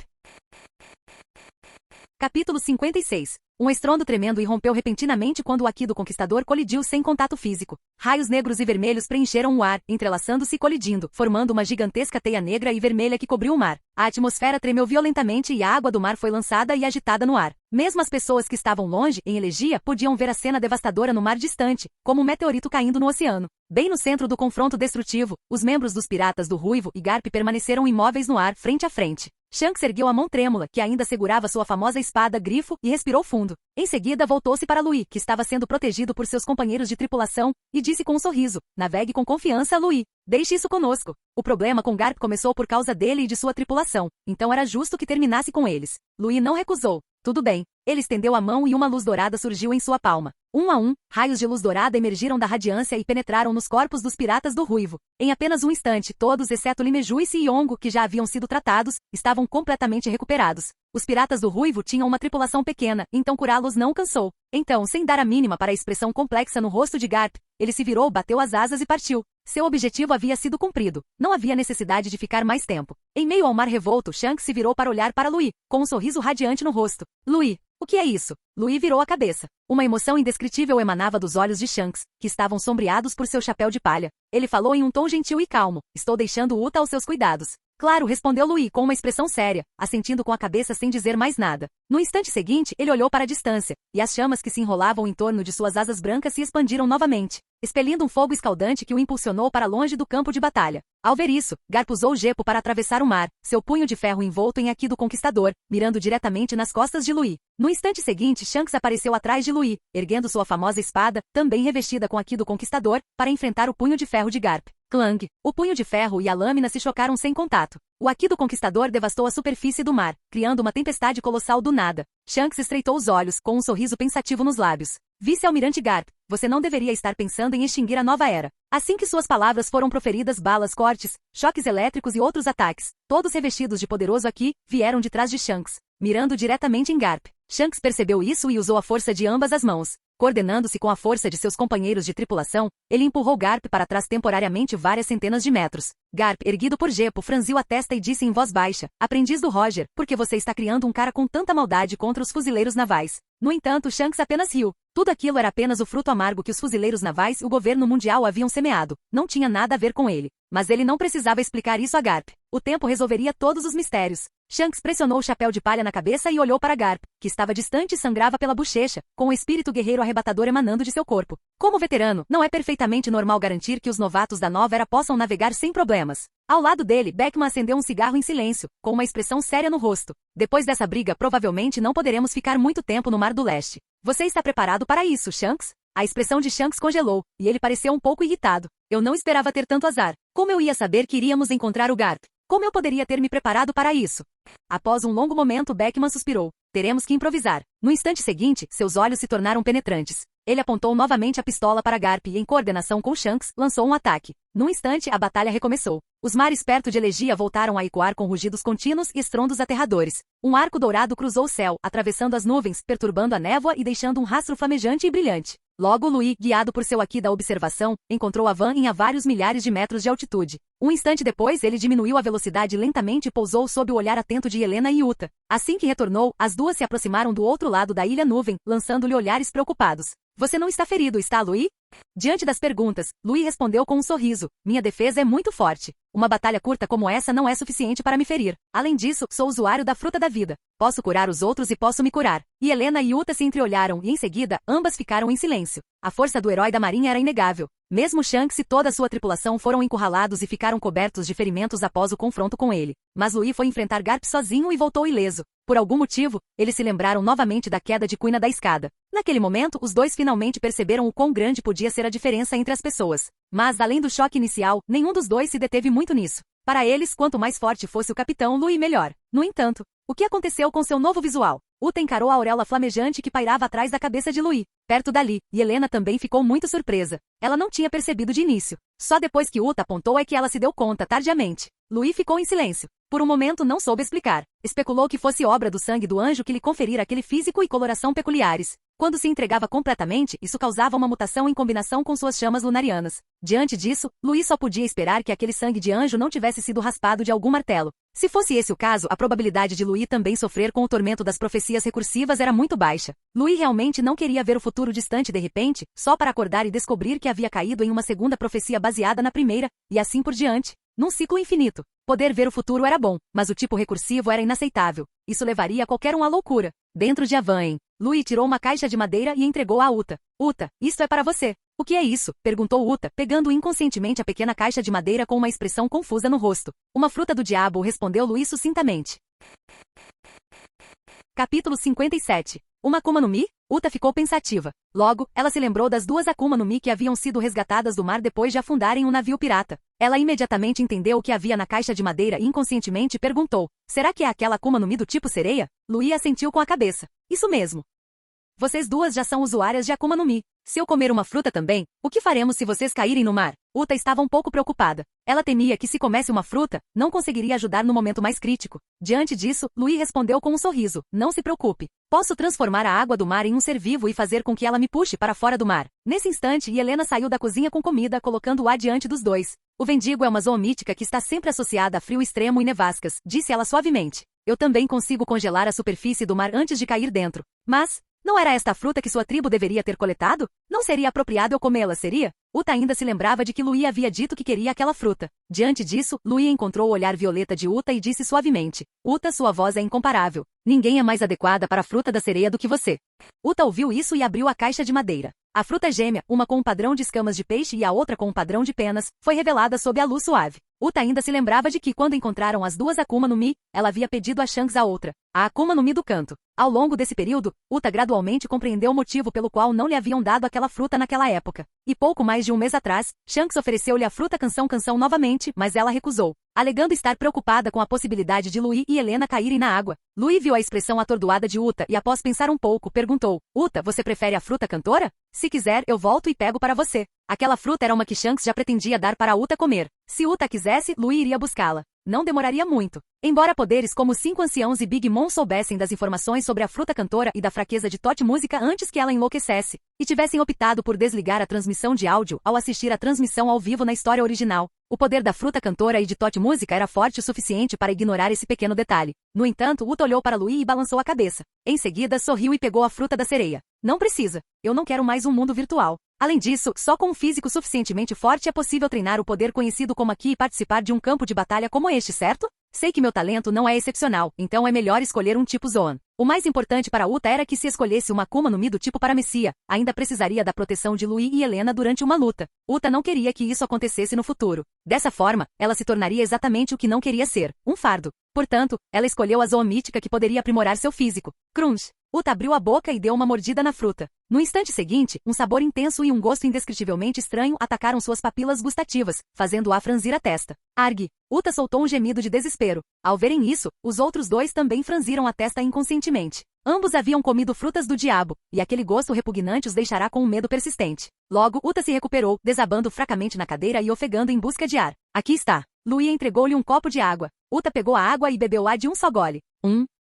Capítulo 56. Um estrondo tremendo irrompeu repentinamente quando o Aqui do Conquistador colidiu sem contato físico. Raios negros e vermelhos preencheram o ar, entrelaçando-se e colidindo, formando uma gigantesca teia negra e vermelha que cobriu o mar. A atmosfera tremeu violentamente e a água do mar foi lançada e agitada no ar. Mesmo as pessoas que estavam longe, em Elegia, podiam ver a cena devastadora no mar distante, como um meteorito caindo no oceano. Bem no centro do confronto destrutivo, os membros dos piratas do Ruivo e Garp permaneceram imóveis no ar, frente a frente. Shanks ergueu a mão trêmula, que ainda segurava sua famosa espada grifo, e respirou fundo. Em seguida voltou-se para Louis, que estava sendo protegido por seus companheiros de tripulação, e disse com um sorriso: navegue com confiança, Louis. Deixe isso conosco. O problema com Garp começou por causa dele e de sua tripulação, então era justo que terminasse com eles. Louis não recusou. Tudo bem. Ele estendeu a mão e uma luz dourada surgiu em sua palma. Um a um, raios de luz dourada emergiram da radiância e penetraram nos corpos dos piratas do Ruivo. Em apenas um instante, todos, exceto Limejuice e Yongo, que já haviam sido tratados, estavam completamente recuperados. Os piratas do Ruivo tinham uma tripulação pequena, então curá-los não cansou. Então, sem dar a mínima para a expressão complexa no rosto de Garp, ele se virou, bateu as asas e partiu. Seu objetivo havia sido cumprido. Não havia necessidade de ficar mais tempo. Em meio ao mar revolto, Shanks se virou para olhar para Louis, com um sorriso radiante no rosto. Louis, o que é isso? Louis virou a cabeça. Uma emoção indescritível emanava dos olhos de Shanks, que estavam sombreados por seu chapéu de palha. Ele falou em um tom gentil e calmo: estou deixando Uta aos seus cuidados. Claro, respondeu Louis com uma expressão séria, assentindo com a cabeça sem dizer mais nada. No instante seguinte, ele olhou para a distância, e as chamas que se enrolavam em torno de suas asas brancas se expandiram novamente, expelindo um fogo escaldante que o impulsionou para longe do campo de batalha. Ao ver isso, Garp usou o gepo para atravessar o mar, seu punho de ferro envolto em Aqui do Conquistador, mirando diretamente nas costas de Louis. No instante seguinte, Shanks apareceu atrás de Louis, erguendo sua famosa espada, também revestida com Aqui do Conquistador, para enfrentar o punho de ferro de Garp. Clang! O punho de ferro e a lâmina se chocaram sem contato. O Aqui do Conquistador devastou a superfície do mar, criando uma tempestade colossal do nada. Shanks estreitou os olhos, com um sorriso pensativo nos lábios. Vice-almirante Garp, você não deveria estar pensando em extinguir a nova era. Assim que suas palavras foram proferidas, balas, cortes, choques elétricos e outros ataques, todos revestidos de poderoso Aqui, vieram de trás de Shanks, mirando diretamente em Garp. Shanks percebeu isso e usou a força de ambas as mãos. Coordenando-se com a força de seus companheiros de tripulação, ele empurrou Garp para trás temporariamente várias centenas de metros. Garp, erguido por gepo, franziu a testa e disse em voz baixa: aprendiz do Roger, por que você está criando um cara com tanta maldade contra os fuzileiros navais? No entanto, Shanks apenas riu. Tudo aquilo era apenas o fruto amargo que os fuzileiros navais e o governo mundial haviam semeado. Não tinha nada a ver com ele. Mas ele não precisava explicar isso a Garp. O tempo resolveria todos os mistérios. Shanks pressionou o chapéu de palha na cabeça e olhou para Garp, que estava distante e sangrava pela bochecha, com o espírito guerreiro arrebatador emanando de seu corpo. Como veterano, não é perfeitamente normal garantir que os novatos da nova era possam navegar sem problemas. Ao lado dele, Beckman acendeu um cigarro em silêncio, com uma expressão séria no rosto. Depois dessa briga, provavelmente não poderemos ficar muito tempo no Mar do Leste. Você está preparado para isso, Shanks? A expressão de Shanks congelou, e ele pareceu um pouco irritado. Eu não esperava ter tanto azar. Como eu ia saber que iríamos encontrar o Garp? Como eu poderia ter me preparado para isso? Após um longo momento, Beckman suspirou. Teremos que improvisar. No instante seguinte, seus olhos se tornaram penetrantes. Ele apontou novamente a pistola para Garp e, em coordenação com Shanks, lançou um ataque. Num instante, a batalha recomeçou. Os mares perto de Elegia voltaram a ecoar com rugidos contínuos e estrondos aterradores. Um arco dourado cruzou o céu, atravessando as nuvens, perturbando a névoa e deixando um rastro flamejante e brilhante. Logo, Louis, guiado por seu Aqui da observação, encontrou a van a vários milhares de metros de altitude. Um instante depois, ele diminuiu a velocidade lentamente e pousou sob o olhar atento de Helena e Uta. Assim que retornou, as duas se aproximaram do outro lado da ilha nuvem, lançando-lhe olhares preocupados. Você não está ferido, está, Louis? Diante das perguntas, Louis respondeu com um sorriso. Minha defesa é muito forte. Uma batalha curta como essa não é suficiente para me ferir. Além disso, sou usuário da fruta da vida. Posso curar os outros e posso me curar. E Helena e Uta se entreolharam e, em seguida, ambas ficaram em silêncio. A força do herói da marinha era inegável. Mesmo Shanks e toda a sua tripulação foram encurralados e ficaram cobertos de ferimentos após o confronto com ele. Mas Louis foi enfrentar Garp sozinho e voltou ileso. Por algum motivo, eles se lembraram novamente da queda de Quina da escada. Naquele momento, os dois finalmente perceberam o quão grande podia ser a diferença entre as pessoas. Mas, além do choque inicial, nenhum dos dois se deteve muito nisso. Para eles, quanto mais forte fosse o capitão Louis, melhor. No entanto, o que aconteceu com seu novo visual? Uta encarou a auréola flamejante que pairava atrás da cabeça de Louis, perto dali, e Helena também ficou muito surpresa. Ela não tinha percebido de início. Só depois que Uta apontou é que ela se deu conta, tardiamente. Louis ficou em silêncio. Por um momento não soube explicar. Especulou que fosse obra do sangue do anjo que lhe conferira aquele físico e coloração peculiares. Quando se entregava completamente, isso causava uma mutação em combinação com suas chamas lunarianas. Diante disso, Luís só podia esperar que aquele sangue de anjo não tivesse sido raspado de algum martelo. Se fosse esse o caso, a probabilidade de Luís também sofrer com o tormento das profecias recursivas era muito baixa. Luís realmente não queria ver o futuro distante de repente, só para acordar e descobrir que havia caído em uma segunda profecia baseada na primeira, e assim por diante. Num ciclo infinito. Poder ver o futuro era bom, mas o tipo recursivo era inaceitável. Isso levaria qualquer um à loucura. Dentro de Avain, Luís tirou uma caixa de madeira e entregou a Uta. Uta, isto é para você. O que é isso? Perguntou Uta, pegando inconscientemente a pequena caixa de madeira com uma expressão confusa no rosto. Uma fruta do diabo, respondeu Luís sucintamente. Capítulo 57. Uma Akuma no Mi? Uta ficou pensativa. Logo, ela se lembrou das duas Akuma no Mi que haviam sido resgatadas do mar depois de afundarem um navio pirata. Ela imediatamente entendeu o que havia na caixa de madeira e inconscientemente perguntou: será que é aquela Akuma no Mi do tipo sereia? Luís assentiu com a cabeça. Isso mesmo. Vocês duas já são usuárias de Akuma no Mi. Se eu comer uma fruta também, o que faremos se vocês caírem no mar? Uta estava um pouco preocupada. Ela temia que se comesse uma fruta, não conseguiria ajudar no momento mais crítico. Diante disso, Luís respondeu com um sorriso: não se preocupe. Posso transformar a água do mar em um ser vivo e fazer com que ela me puxe para fora do mar. Nesse instante, Helena saiu da cozinha com comida, colocando-a diante dos dois. O vendigo é uma zoomítica que está sempre associada a frio extremo e nevascas, disse ela suavemente. Eu também consigo congelar a superfície do mar antes de cair dentro. Mas, não era esta a fruta que sua tribo deveria ter coletado? Não seria apropriado eu comê-la, seria? Uta ainda se lembrava de que Luís havia dito que queria aquela fruta. Diante disso, Luís encontrou o olhar violeta de Uta e disse suavemente: Uta, sua voz é incomparável. Ninguém é mais adequada para a fruta da sereia do que você. Uta ouviu isso e abriu a caixa de madeira. A fruta gêmea, uma com um padrão de escamas de peixe e a outra com um padrão de penas, foi revelada sob a luz suave. Uta ainda se lembrava de que quando encontraram as duas Akuma no Mi, ela havia pedido a Shanks a outra, a Akuma no Mi do canto. Ao longo desse período, Uta gradualmente compreendeu o motivo pelo qual não lhe haviam dado aquela fruta naquela época. E pouco mais de um mês atrás, Shanks ofereceu-lhe a fruta canção novamente, mas ela recusou, alegando estar preocupada com a possibilidade de Luís e Helena caírem na água. Luís viu a expressão atordoada de Uta e, após pensar um pouco, perguntou: Uta, você prefere a fruta cantora? Se quiser, eu volto e pego para você. Aquela fruta era uma que Shanks já pretendia dar para Uta comer. Se Uta quisesse, Luís iria buscá-la. Não demoraria muito. Embora poderes como os 5 anciãos e Big Mom soubessem das informações sobre a fruta cantora e da fraqueza de Tot Música antes que ela enlouquecesse, e tivessem optado por desligar a transmissão de áudio ao assistir a transmissão ao vivo na história original, o poder da fruta cantora e de Tot Música era forte o suficiente para ignorar esse pequeno detalhe. No entanto, Uta olhou para Luís e balançou a cabeça. Em seguida, sorriu e pegou a fruta da sereia. Não precisa. Eu não quero mais um mundo virtual. Além disso, só com um físico suficientemente forte é possível treinar o poder conhecido como Aqui e participar de um campo de batalha como este, certo? Sei que meu talento não é excepcional, então é melhor escolher um tipo Zoan. O mais importante para Uta era que se escolhesse uma Akuma no Mi do tipo Paramecia, ainda precisaria da proteção de Luís e Helena durante uma luta. Uta não queria que isso acontecesse no futuro. Dessa forma, ela se tornaria exatamente o que não queria ser, um fardo. Portanto, ela escolheu a zoomítica que poderia aprimorar seu físico. Crunch! Uta abriu a boca e deu uma mordida na fruta. No instante seguinte, um sabor intenso e um gosto indescritivelmente estranho atacaram suas papilas gustativas, fazendo-a franzir a testa. Arg! Uta soltou um gemido de desespero. Ao verem isso, os outros dois também franziram a testa inconscientemente. Ambos haviam comido frutas do diabo, e aquele gosto repugnante os deixará com um medo persistente. Logo, Uta se recuperou, desabando fracamente na cadeira e ofegando em busca de ar. Aqui está. Luís entregou-lhe um copo de água. Uta pegou a água e bebeu-a de um só gole.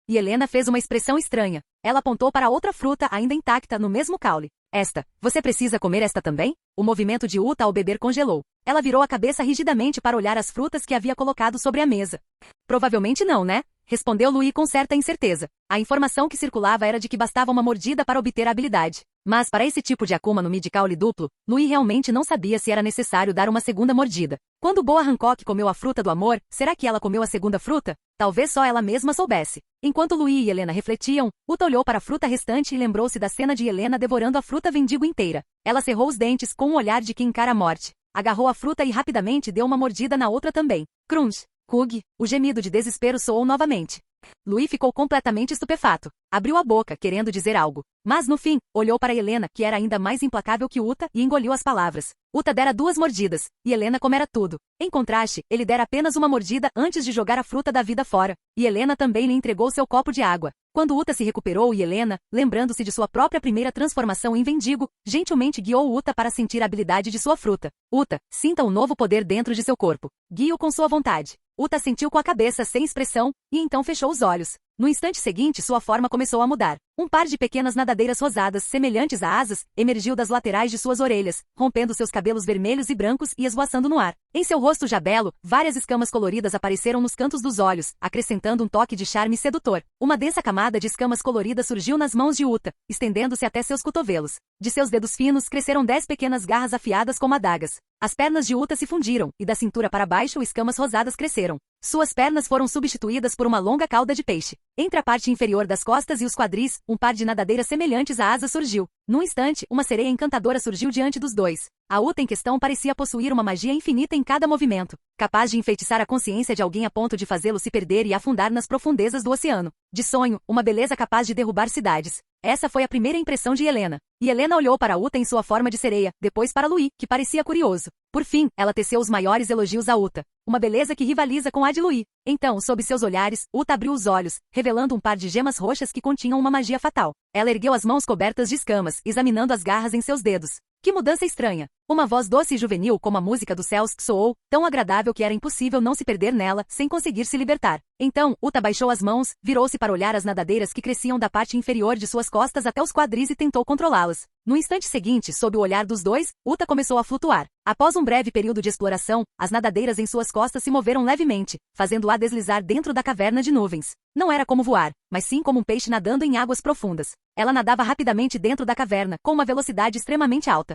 E Helena fez uma expressão estranha. Ela apontou para outra fruta ainda intacta no mesmo caule. Esta. Você precisa comer esta também? O movimento de Uta ao beber congelou. Ela virou a cabeça rigidamente para olhar as frutas que havia colocado sobre a mesa. Provavelmente não, né? Respondeu Luís com certa incerteza. A informação que circulava era de que bastava uma mordida para obter a habilidade. Mas para esse tipo de Akuma no Mi de caule duplo, Luís realmente não sabia se era necessário dar uma segunda mordida. Quando Boa Hancock comeu a fruta do amor, será que ela comeu a segunda fruta? Talvez só ela mesma soubesse. Enquanto Luís e Helena refletiam, Uta olhou para a fruta restante e lembrou-se da cena de Helena devorando a fruta vendigo inteira. Ela cerrou os dentes com um olhar de quem encara a morte. Agarrou a fruta e rapidamente deu uma mordida na outra também. Crunch! Kug! O gemido de desespero soou novamente. Luís ficou completamente estupefato. Abriu a boca, querendo dizer algo. Mas, no fim, olhou para Helena, que era ainda mais implacável que Uta, e engoliu as palavras. Uta dera 2 mordidas, e Helena comera tudo. Em contraste, ele dera apenas uma mordida antes de jogar a fruta da vida fora. E Helena também lhe entregou seu copo de água. Quando Uta se recuperou e Helena, lembrando-se de sua própria primeira transformação em vendigo, gentilmente guiou Uta para sentir a habilidade de sua fruta. Uta, sinta o novo poder dentro de seu corpo. Guie-o com sua vontade. Uta sentiu com a cabeça sem expressão, e então fechou os olhos. No instante seguinte, sua forma começou a mudar. Um par de pequenas nadadeiras rosadas, semelhantes a asas, emergiu das laterais de suas orelhas, rompendo seus cabelos vermelhos e brancos e esvoaçando no ar. Em seu rosto já belo, várias escamas coloridas apareceram nos cantos dos olhos, acrescentando um toque de charme sedutor. Uma densa camada de escamas coloridas surgiu nas mãos de Uta, estendendo-se até seus cotovelos. De seus dedos finos cresceram 10 pequenas garras afiadas como adagas. As pernas de Uta se fundiram, e da cintura para baixo escamas rosadas cresceram. Suas pernas foram substituídas por uma longa cauda de peixe. Entre a parte inferior das costas e os quadris, um par de nadadeiras semelhantes a asas surgiu. Num instante, uma sereia encantadora surgiu diante dos dois. A Uta em questão parecia possuir uma magia infinita em cada movimento, capaz de enfeitiçar a consciência de alguém a ponto de fazê-lo se perder e afundar nas profundezas do oceano. De sonho, uma beleza capaz de derrubar cidades. Essa foi a primeira impressão de Helena. E Helena olhou para Uta em sua forma de sereia, depois para Louis, que parecia curioso. Por fim, ela teceu os maiores elogios a Uta. Uma beleza que rivaliza com a de Louis. Então, sob seus olhares, Uta abriu os olhos, revelando um par de gemas roxas que continham uma magia fatal. Ela ergueu as mãos cobertas de escamas, examinando as garras em seus dedos. Que mudança estranha! Uma voz doce e juvenil como a música dos céus soou, tão agradável que era impossível não se perder nela, sem conseguir se libertar. Então, Uta baixou as mãos, virou-se para olhar as nadadeiras que cresciam da parte inferior de suas costas até os quadris e tentou controlá-las. No instante seguinte, sob o olhar dos dois, Uta começou a flutuar. Após um breve período de exploração, as nadadeiras em suas costas se moveram levemente, fazendo-a deslizar dentro da caverna de nuvens. Não era como voar, mas sim como um peixe nadando em águas profundas. Ela nadava rapidamente dentro da caverna, com uma velocidade extremamente alta.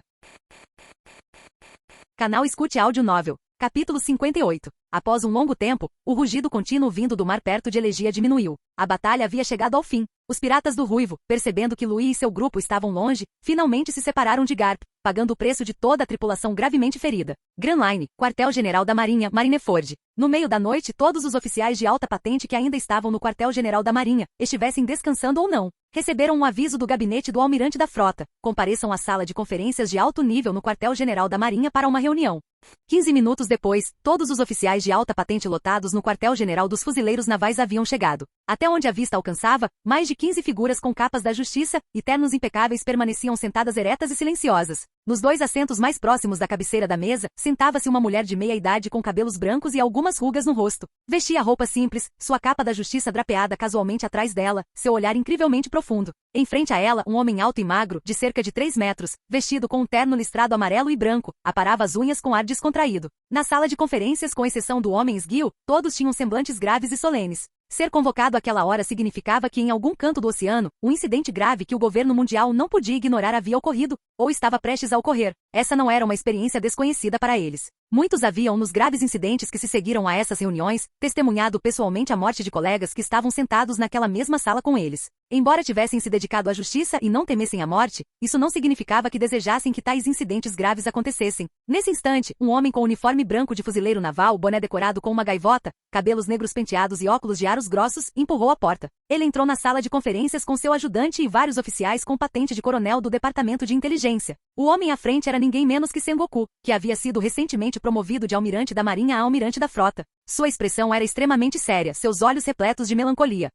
Canal Escute Áudio Novel. Capítulo 58. Após um longo tempo, o rugido contínuo vindo do mar perto de Elegia diminuiu. A batalha havia chegado ao fim. Os piratas do Ruivo, percebendo que Louis e seu grupo estavam longe, finalmente se separaram de Garp, pagando o preço de toda a tripulação gravemente ferida. Grand Line, quartel-general da Marinha, Marineford. No meio da noite, todos os oficiais de alta patente que ainda estavam no quartel-general da Marinha, estivessem descansando ou não, receberam um aviso do gabinete do almirante da frota. Compareçam à sala de conferências de alto nível no quartel-general da Marinha para uma reunião. 15 minutos depois, todos os oficiais de alta patente lotados no quartel-general dos fuzileiros navais haviam chegado. Até onde a vista alcançava, mais de 15 figuras com capas da justiça e ternos impecáveis permaneciam sentadas eretas e silenciosas. Nos 2 assentos mais próximos da cabeceira da mesa, sentava-se uma mulher de meia idade com cabelos brancos e algumas rugas no rosto. Vestia roupa simples, sua capa da justiça drapeada casualmente atrás dela, seu olhar incrivelmente profundo. Em frente a ela, um homem alto e magro, de cerca de 3 metros, vestido com um terno listrado amarelo e branco, aparava as unhas com ar descontraído. Na sala de conferências, com exceção do homem esguio, todos tinham semblantes graves e solenes. Ser convocado àquela hora significava que em algum canto do oceano, um incidente grave que o governo mundial não podia ignorar havia ocorrido, ou estava prestes a ocorrer. Essa não era uma experiência desconhecida para eles. Muitos haviam, nos graves incidentes que se seguiram a essas reuniões, testemunhado pessoalmente a morte de colegas que estavam sentados naquela mesma sala com eles. Embora tivessem se dedicado à justiça e não temessem a morte, isso não significava que desejassem que tais incidentes graves acontecessem. Nesse instante, um homem com uniforme branco de fuzileiro naval, boné decorado com uma gaivota, cabelos negros penteados e óculos de aros grossos, empurrou a porta. Ele entrou na sala de conferências com seu ajudante e vários oficiais com patente de coronel do Departamento de Inteligência. O homem à frente era ninguém menos que Sengoku, que havia sido recentemente promovido de almirante da Marinha a almirante da frota. Sua expressão era extremamente séria, seus olhos repletos de melancolia.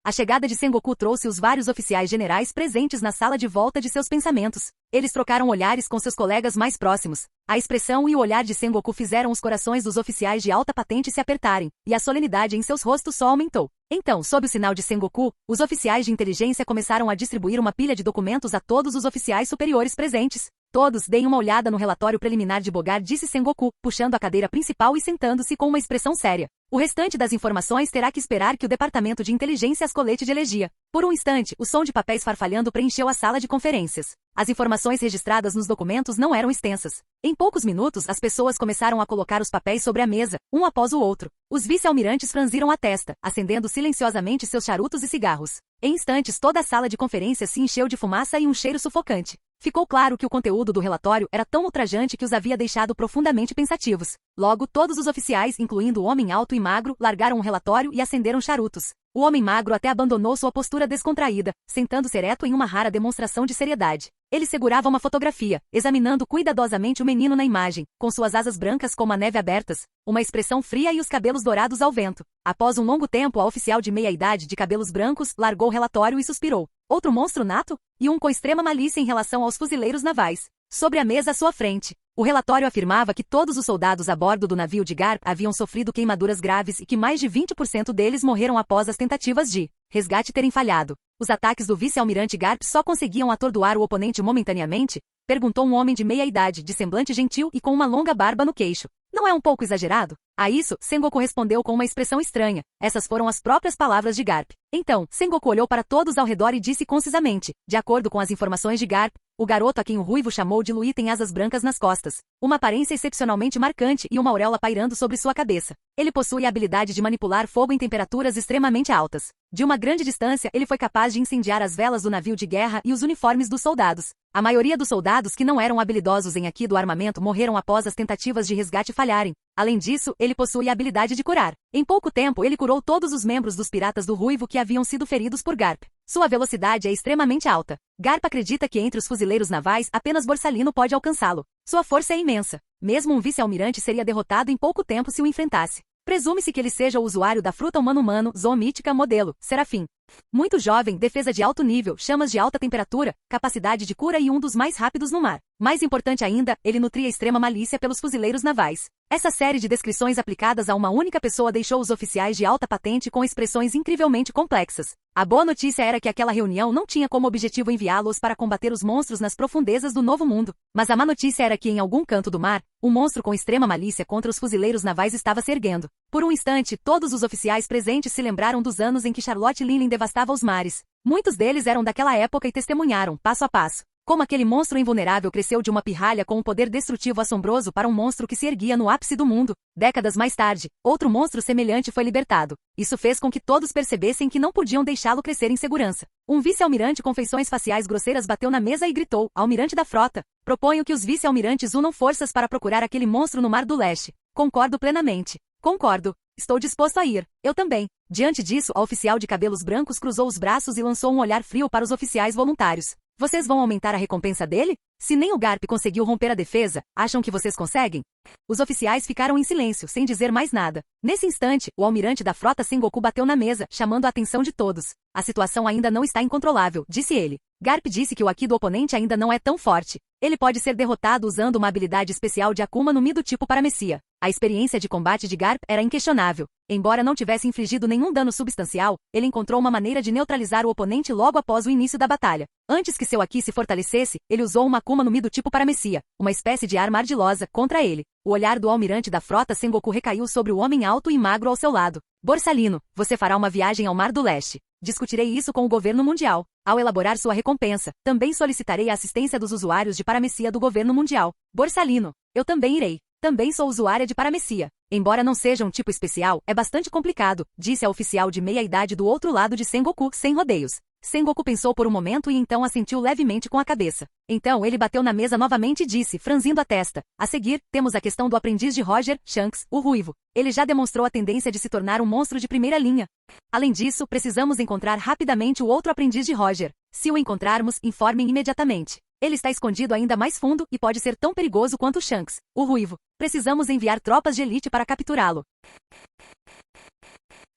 A chegada de Sengoku trouxe os vários oficiais generais presentes na sala de volta de seus pensamentos. Eles trocaram olhares com seus colegas mais próximos. A expressão e o olhar de Sengoku fizeram os corações dos oficiais de alta patente se apertarem, e a solenidade em seus rostos só aumentou. Então, sob o sinal de Sengoku, os oficiais de inteligência começaram a distribuir uma pilha de documentos a todos os oficiais superiores presentes. Todos deem uma olhada no relatório preliminar de Bogard, disse Sengoku, puxando a cadeira principal e sentando-se com uma expressão séria. O restante das informações terá que esperar que o Departamento de Inteligência as colete de Elegia. Por um instante, o som de papéis farfalhando preencheu a sala de conferências. As informações registradas nos documentos não eram extensas. Em poucos minutos, as pessoas começaram a colocar os papéis sobre a mesa, um após o outro. Os vice-almirantes franziram a testa, acendendo silenciosamente seus charutos e cigarros. Em instantes, toda a sala de conferências se encheu de fumaça e um cheiro sufocante. Ficou claro que o conteúdo do relatório era tão ultrajante que os havia deixado profundamente pensativos. Logo, todos os oficiais, incluindo o homem alto e magro, largaram o relatório e acenderam charutos. O homem magro até abandonou sua postura descontraída, sentando-se ereto em uma rara demonstração de seriedade. Ele segurava uma fotografia, examinando cuidadosamente o menino na imagem, com suas asas brancas como a neve abertas, uma expressão fria e os cabelos dourados ao vento. Após um longo tempo, a oficial de meia-idade de cabelos brancos largou o relatório e suspirou. Outro monstro nato? E um com extrema malícia em relação aos fuzileiros navais. Sobre a mesa à sua frente, O relatório afirmava que todos os soldados a bordo do navio de Garp haviam sofrido queimaduras graves e que mais de 20% deles morreram após as tentativas de resgate terem falhado. Os ataques do vice-almirante Garp só conseguiam atordoar o oponente momentaneamente? Perguntou um homem de meia-idade, de semblante gentil e com uma longa barba no queixo. Não é um pouco exagerado? A isso, Sengoku respondeu com uma expressão estranha. Essas foram as próprias palavras de Garp. Então, Sengoku olhou para todos ao redor e disse concisamente, de acordo com as informações de Garp, o garoto a quem o ruivo chamou de Lui tem asas brancas nas costas, uma aparência excepcionalmente marcante e uma auréola pairando sobre sua cabeça. Ele possui a habilidade de manipular fogo em temperaturas extremamente altas. De uma grande distância, ele foi capaz de incendiar as velas do navio de guerra e os uniformes dos soldados. A maioria dos soldados que não eram habilidosos em Aikido armamento morreram após as tentativas de resgate falharem. Além disso, ele possui a habilidade de curar. Em pouco tempo, ele curou todos os membros dos piratas do Ruivo que haviam sido feridos por Garp. Sua velocidade é extremamente alta. Garp acredita que entre os fuzileiros navais apenas Borsalino pode alcançá-lo. Sua força é imensa. Mesmo um vice-almirante seria derrotado em pouco tempo se o enfrentasse. Presume-se que ele seja o usuário da fruta humano-humano, zoomítica modelo, Serafim. Muito jovem, defesa de alto nível, chamas de alta temperatura, capacidade de cura e um dos mais rápidos no mar. Mais importante ainda, ele nutria extrema malícia pelos fuzileiros navais. Essa série de descrições aplicadas a uma única pessoa deixou os oficiais de alta patente com expressões incrivelmente complexas. A boa notícia era que aquela reunião não tinha como objetivo enviá-los para combater os monstros nas profundezas do Novo Mundo. Mas a má notícia era que em algum canto do mar, um monstro com extrema malícia contra os fuzileiros navais estava se erguendo. Por um instante, todos os oficiais presentes se lembraram dos anos em que Charlotte Linley devastava os mares. Muitos deles eram daquela época e testemunharam, passo a passo, como aquele monstro invulnerável cresceu de uma pirralha com um poder destrutivo assombroso para um monstro que se erguia no ápice do mundo. Décadas mais tarde, outro monstro semelhante foi libertado. Isso fez com que todos percebessem que não podiam deixá-lo crescer em segurança. Um vice-almirante com feições faciais grosseiras bateu na mesa e gritou, almirante da frota, proponho que os vice-almirantes unam forças para procurar aquele monstro no Mar do Leste. Concordo plenamente. Concordo. Estou disposto a ir. Eu também. Diante disso, a oficial de cabelos brancos cruzou os braços e lançou um olhar frio para os oficiais voluntários. Vocês vão aumentar a recompensa dele? Se nem o Garp conseguiu romper a defesa, acham que vocês conseguem? Os oficiais ficaram em silêncio, sem dizer mais nada. Nesse instante, o almirante da frota Sengoku bateu na mesa, chamando a atenção de todos. A situação ainda não está incontrolável, disse ele. Garp disse que o Aki do oponente ainda não é tão forte. Ele pode ser derrotado usando uma habilidade especial de Akuma no Mi do tipo Paramecia. A experiência de combate de Garp era inquestionável. Embora não tivesse infligido nenhum dano substancial, ele encontrou uma maneira de neutralizar o oponente logo após o início da batalha. Antes que seu Aki se fortalecesse, ele usou uma Akuma no Mi do tipo Paramecia, uma espécie de arma ardilosa, contra ele. O olhar do almirante da frota Sengoku recaiu sobre o homem alto e magro ao seu lado. Borsalino, você fará uma viagem ao Mar do Leste. Discutirei isso com o governo mundial. Ao elaborar sua recompensa, também solicitarei a assistência dos usuários de Paramecia do governo mundial. Borsalino, eu também irei. Também sou usuária de Paramecia. Embora não seja um tipo especial, é bastante complicado, disse a oficial de meia-idade do outro lado de Sengoku, sem rodeios. Sengoku pensou por um momento e então assentiu levemente com a cabeça. Então ele bateu na mesa novamente e disse, franzindo a testa. A seguir, temos a questão do aprendiz de Roger, Shanks, o ruivo. Ele já demonstrou a tendência de se tornar um monstro de primeira linha. Além disso, precisamos encontrar rapidamente o outro aprendiz de Roger. Se o encontrarmos, informem imediatamente. Ele está escondido ainda mais fundo e pode ser tão perigoso quanto Shanks, o ruivo. Precisamos enviar tropas de elite para capturá-lo.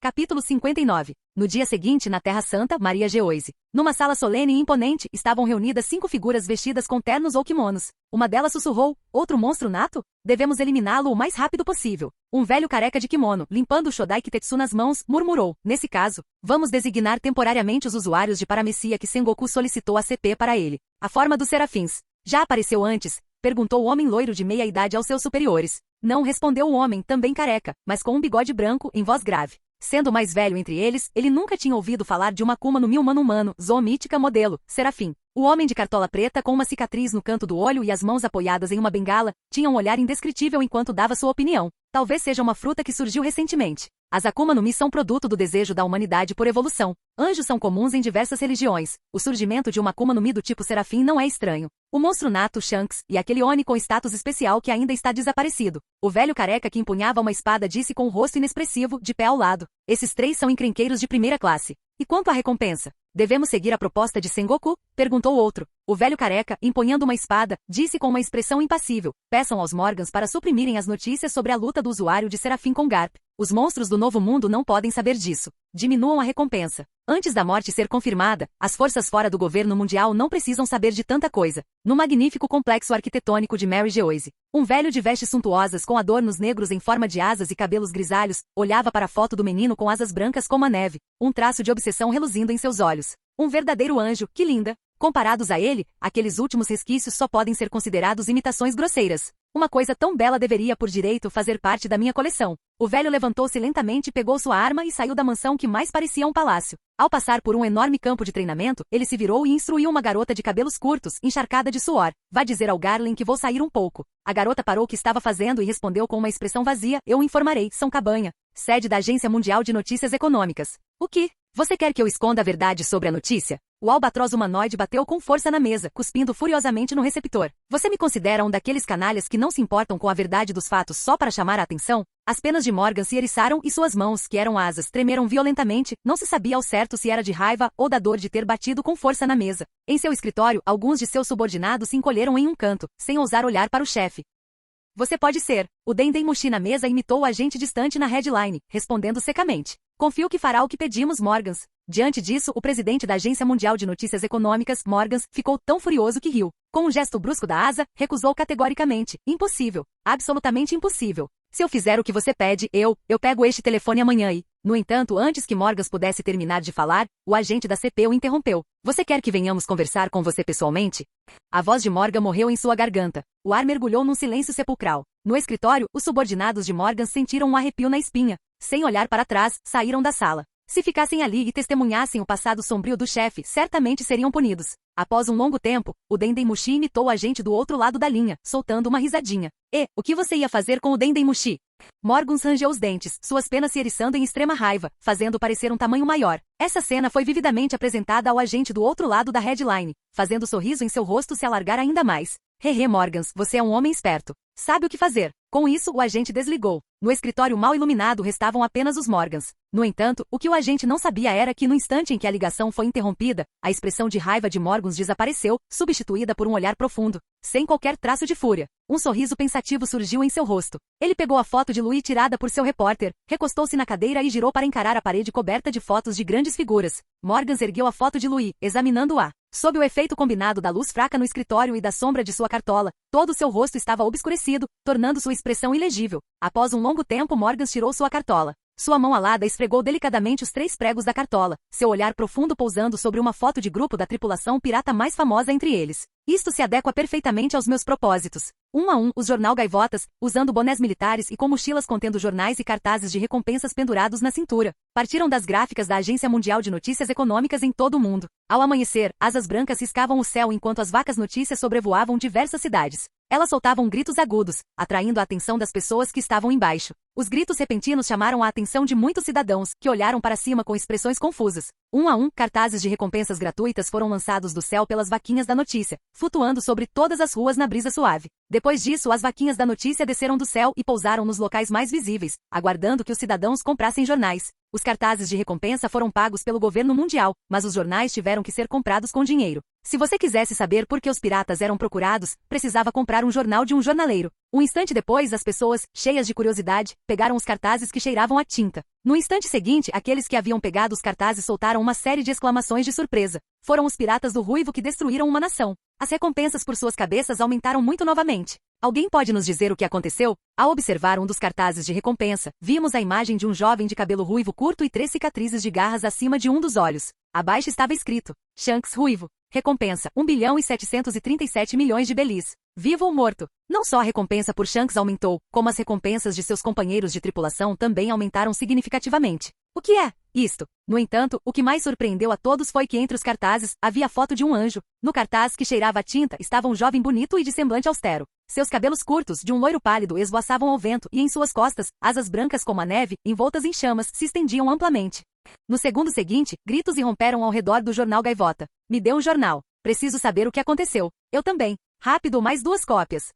Capítulo 59. No dia seguinte, na Terra Santa, Maria Geoise. Numa sala solene e imponente, estavam reunidas 5 figuras vestidas com ternos ou kimonos. Uma delas sussurrou, outro monstro nato? Devemos eliminá-lo o mais rápido possível. Um velho careca de kimono, limpando o Shodai Kitetsu nas mãos, murmurou. Nesse caso, vamos designar temporariamente os usuários de Paramecia que Sengoku solicitou a CP para ele. A forma dos serafins. Já apareceu antes? Perguntou o homem loiro de meia-idade aos seus superiores. Não, respondeu o homem, também careca, mas com um bigode branco, em voz grave. Sendo o mais velho entre eles, ele nunca tinha ouvido falar de uma Akuma no Mi humano-humano, zoomítica modelo, Serafim. O homem de cartola preta com uma cicatriz no canto do olho e as mãos apoiadas em uma bengala, tinha um olhar indescritível enquanto dava sua opinião. Talvez seja uma fruta que surgiu recentemente. As Akuma no Mi são produto do desejo da humanidade por evolução. Anjos são comuns em diversas religiões. O surgimento de uma Akuma no Mi do tipo Serafim não é estranho. O monstro nato, Shanks, e aquele Oni com status especial que ainda está desaparecido. O velho careca que empunhava uma espada disse com o rosto inexpressivo, de pé ao lado. Esses 3 são encrenqueiros de primeira classe. E quanto à recompensa? Devemos seguir a proposta de Sengoku? Perguntou outro. O velho careca, empunhando uma espada, disse com uma expressão impassível. Peçam aos Morgans para suprimirem as notícias sobre a luta do usuário de Serafim com Garp. Os monstros do Novo Mundo não podem saber disso. Diminuam a recompensa. Antes da morte ser confirmada, as forças fora do governo mundial não precisam saber de tanta coisa. No magnífico complexo arquitetônico de Mary Geoise, um velho de vestes suntuosas com adornos negros em forma de asas e cabelos grisalhos, olhava para a foto do menino com asas brancas como a neve, um traço de obsessão reluzindo em seus olhos. Um verdadeiro anjo, que linda! Comparados a ele, aqueles últimos resquícios só podem ser considerados imitações grosseiras. Uma coisa tão bela deveria por direito fazer parte da minha coleção. O velho levantou-se lentamente, pegou sua arma e saiu da mansão que mais parecia um palácio. Ao passar por um enorme campo de treinamento, ele se virou e instruiu uma garota de cabelos curtos, encharcada de suor. Vá dizer ao Garland que vou sair um pouco. A garota parou o que estava fazendo e respondeu com uma expressão vazia: eu o informarei, São Cabanha, sede da Agência Mundial de Notícias Econômicas. O que? Você quer que eu esconda a verdade sobre a notícia? O albatroz humanoide bateu com força na mesa, cuspindo furiosamente no receptor. Você me considera um daqueles canalhas que não se importam com a verdade dos fatos só para chamar a atenção? As penas de Morgan se eriçaram e suas mãos, que eram asas, tremeram violentamente. Não se sabia ao certo se era de raiva ou da dor de ter batido com força na mesa. Em seu escritório, alguns de seus subordinados se encolheram em um canto, sem ousar olhar para o chefe. Você pode ser. O Denden Mushi na mesa imitou o agente distante na headline, respondendo secamente. Confio que fará o que pedimos, Morgans. Diante disso, o presidente da Agência Mundial de Notícias Econômicas, Morgans, ficou tão furioso que riu. Com um gesto brusco da asa, recusou categoricamente. Impossível. Absolutamente impossível. Se eu fizer o que você pede, eu pego este telefone amanhã e... No entanto, antes que Morgans pudesse terminar de falar, o agente da CP o interrompeu. Você quer que venhamos conversar com você pessoalmente? A voz de Morgan morreu em sua garganta. O ar mergulhou num silêncio sepulcral. No escritório, os subordinados de Morgan sentiram um arrepio na espinha. Sem olhar para trás, saíram da sala. Se ficassem ali e testemunhassem o passado sombrio do chefe, certamente seriam punidos. Após um longo tempo, o Denden Mushi imitou o agente do outro lado da linha, soltando uma risadinha. E, o que você ia fazer com o Denden Mushi? Morgans rangeu os dentes, suas penas se eriçando em extrema raiva, fazendo parecer um tamanho maior. Essa cena foi vividamente apresentada ao agente do outro lado da headline, fazendo o sorriso em seu rosto se alargar ainda mais. Hehe, Morgans, você é um homem esperto. Sabe o que fazer. Com isso, o agente desligou. No escritório mal iluminado restavam apenas os Morgans. No entanto, o que o agente não sabia era que no instante em que a ligação foi interrompida, a expressão de raiva de Morgans desapareceu, substituída por um olhar profundo, sem qualquer traço de fúria. Um sorriso pensativo surgiu em seu rosto. Ele pegou a foto de Louis tirada por seu repórter, recostou-se na cadeira e girou para encarar a parede coberta de fotos de grandes figuras. Morgans ergueu a foto de Louis, examinando-a. Sob o efeito combinado da luz fraca no escritório e da sombra de sua cartola, todo seu rosto estava obscurecido, tornando sua expressão ilegível. Após um longo tempo, Morgans tirou sua cartola. Sua mão alada esfregou delicadamente os 3 pregos da cartola, seu olhar profundo pousando sobre uma foto de grupo da tripulação pirata mais famosa entre eles. Isto se adequa perfeitamente aos meus propósitos. Um a um, os jornal gaivotas, usando bonés militares e com mochilas contendo jornais e cartazes de recompensas pendurados na cintura, partiram das gráficas da Agência Mundial de Notícias Econômicas em todo o mundo. Ao amanhecer, asas brancas riscavam o céu enquanto as vacas notícias sobrevoavam diversas cidades. Elas soltavam gritos agudos, atraindo a atenção das pessoas que estavam embaixo. Os gritos repentinos chamaram a atenção de muitos cidadãos, que olharam para cima com expressões confusas. Um a um, cartazes de recompensas gratuitas foram lançados do céu pelas vaquinhas da notícia, flutuando sobre todas as ruas na brisa suave. Depois disso, as vaquinhas da notícia desceram do céu e pousaram nos locais mais visíveis, aguardando que os cidadãos comprassem jornais. Os cartazes de recompensa foram pagos pelo governo mundial, mas os jornais tiveram que ser comprados com dinheiro. Se você quisesse saber por que os piratas eram procurados, precisava comprar um jornal de um jornaleiro. Um instante depois, as pessoas, cheias de curiosidade, pegaram os cartazes que cheiravam a tinta. No instante seguinte, aqueles que haviam pegado os cartazes soltaram uma série de exclamações de surpresa. Foram os piratas do Ruivo que destruíram uma nação. As recompensas por suas cabeças aumentaram muito novamente. Alguém pode nos dizer o que aconteceu? Ao observar um dos cartazes de recompensa, vimos a imagem de um jovem de cabelo ruivo curto e 3 cicatrizes de garras acima de um dos olhos. Abaixo estava escrito: Shanks Ruivo. Recompensa: 1.737 milhões de belis. Vivo ou morto? Não só a recompensa por Shanks aumentou, como as recompensas de seus companheiros de tripulação também aumentaram significativamente. O que é isto? No entanto, o que mais surpreendeu a todos foi que entre os cartazes havia a foto de um anjo. No cartaz que cheirava a tinta estava um jovem bonito e de semblante austero. Seus cabelos curtos, de um loiro pálido, esvoaçavam ao vento e em suas costas, asas brancas como a neve, envoltas em chamas, se estendiam amplamente. No segundo seguinte, gritos irromperam ao redor do jornal Gaivota. Me dê um jornal. Preciso saber o que aconteceu. Eu também. Rápido, mais 2 cópias.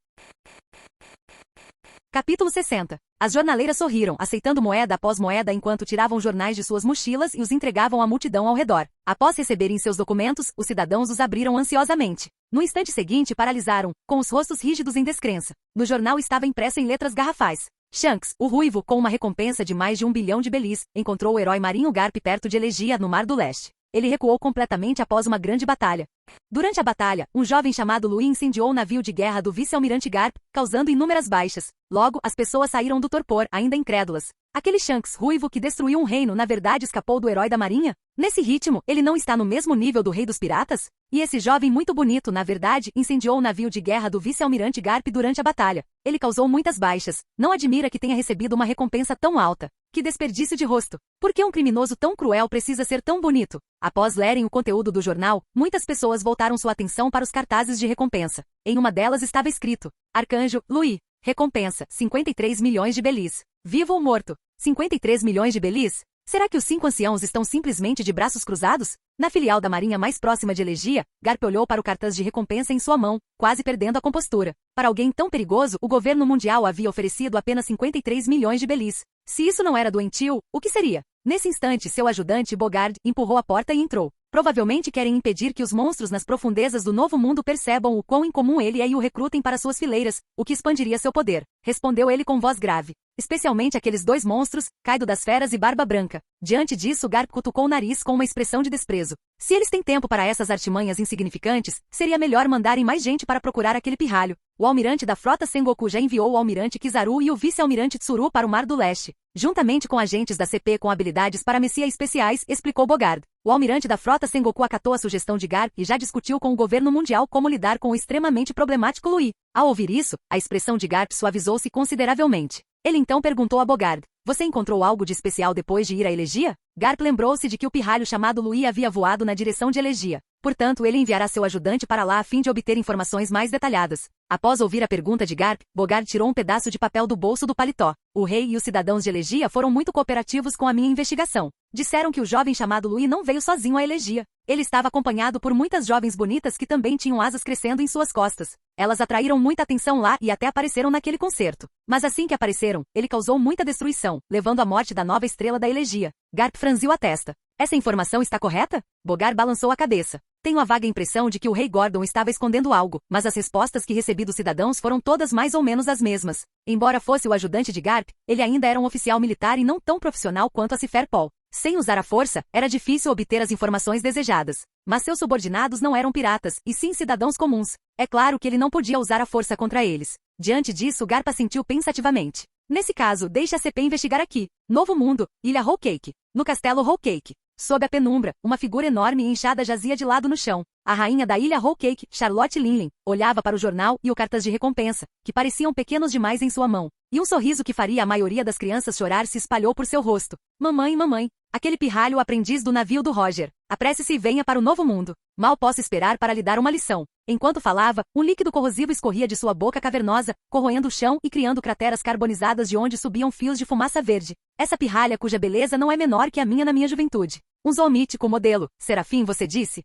Capítulo 60. As jornaleiras sorriram, aceitando moeda após moeda enquanto tiravam jornais de suas mochilas e os entregavam à multidão ao redor. Após receberem seus documentos, os cidadãos os abriram ansiosamente. No instante seguinte, paralisaram, com os rostos rígidos em descrença. No jornal estava impresso em letras garrafais: Shanks, o ruivo, com uma recompensa de mais de 1 bilhão de belis, encontrou o herói marinho Garp perto de Elegia, no Mar do Leste. Ele recuou completamente após uma grande batalha. Durante a batalha, um jovem chamado Louis incendiou o navio de guerra do vice-almirante Garp, causando inúmeras baixas. Logo, as pessoas saíram do torpor, ainda incrédulas. Aquele Shanks ruivo que destruiu um reino na verdade escapou do herói da marinha? Nesse ritmo, ele não está no mesmo nível do rei dos piratas? E esse jovem muito bonito, na verdade, incendiou o navio de guerra do vice-almirante Garp durante a batalha. Ele causou muitas baixas. Não admira que tenha recebido uma recompensa tão alta. Que desperdício de rosto. Por que um criminoso tão cruel precisa ser tão bonito? Após lerem o conteúdo do jornal, muitas pessoas voltaram sua atenção para os cartazes de recompensa. Em uma delas estava escrito: Arcanjo, Louis. Recompensa, 53 milhões de belis. Vivo ou morto? 53 milhões de belis? Será que os 5 anciãos estão simplesmente de braços cruzados? Na filial da marinha mais próxima de Elegia, Garp olhou para o cartaz de recompensa em sua mão, quase perdendo a compostura. Para alguém tão perigoso, o governo mundial havia oferecido apenas 53 milhões de belis. Se isso não era doentio, o que seria? Nesse instante, seu ajudante, Bogard, empurrou a porta e entrou. Provavelmente querem impedir que os monstros nas profundezas do Novo Mundo percebam o quão incomum ele é e o recrutem para suas fileiras, o que expandiria seu poder. Respondeu ele com voz grave. Especialmente aqueles 2 monstros, Kaido das Feras e Barba Branca. Diante disso, Garp cutucou o nariz com uma expressão de desprezo. Se eles têm tempo para essas artimanhas insignificantes, seria melhor mandarem mais gente para procurar aquele pirralho. O almirante da frota Sengoku já enviou o almirante Kizaru e o vice-almirante Tsuru para o Mar do Leste, juntamente com agentes da CP com habilidades paramecia especiais, explicou Bogard. O almirante da frota Sengoku acatou a sugestão de Garp e já discutiu com o governo mundial como lidar com o extremamente problemático Louis. Ao ouvir isso, a expressão de Garp suavizou-se consideravelmente. Ele então perguntou a Bogard: Você encontrou algo de especial depois de ir a Elegia? Garp lembrou-se de que o pirralho chamado Louis havia voado na direção de Elegia. Portanto, ele enviará seu ajudante para lá a fim de obter informações mais detalhadas. Após ouvir a pergunta de Garp, Bogard tirou um pedaço de papel do bolso do paletó. O rei e os cidadãos de Elegia foram muito cooperativos com a minha investigação. Disseram que o jovem chamado Louis não veio sozinho a Elegia. Ele estava acompanhado por muitas jovens bonitas que também tinham asas crescendo em suas costas. Elas atraíram muita atenção lá e até apareceram naquele concerto. Mas assim que apareceram, ele causou muita destruição, levando à morte da nova estrela da Elegia. Garp franziu a testa. Essa informação está correta? Bogard balançou a cabeça. Tenho a vaga impressão de que o rei Gordon estava escondendo algo, mas as respostas que recebi dos cidadãos foram todas mais ou menos as mesmas. Embora fosse o ajudante de Garp, ele ainda era um oficial militar e não tão profissional quanto a Cifer Paul. Sem usar a força, era difícil obter as informações desejadas. Mas seus subordinados não eram piratas, e sim cidadãos comuns. É claro que ele não podia usar a força contra eles. Diante disso, Garp assentiu pensativamente. Nesse caso, deixe a CP investigar aqui. Novo Mundo, Ilha Whole Cake. No castelo Whole Cake. Sob a penumbra, uma figura enorme e inchada jazia de lado no chão. A rainha da ilha Whole Cake, Charlotte Linley, olhava para o jornal e o cartaz de recompensa, que pareciam pequenos demais em sua mão. E um sorriso que faria a maioria das crianças chorar se espalhou por seu rosto. Mamãe, mamãe. Aquele pirralho aprendiz do navio do Roger. Apresse-se e venha para o Novo Mundo. Mal posso esperar para lhe dar uma lição. Enquanto falava, um líquido corrosivo escorria de sua boca cavernosa, corroendo o chão e criando crateras carbonizadas de onde subiam fios de fumaça verde. Essa pirralha cuja beleza não é menor que a minha na minha juventude. Um zoomítico modelo. Serafim, você disse?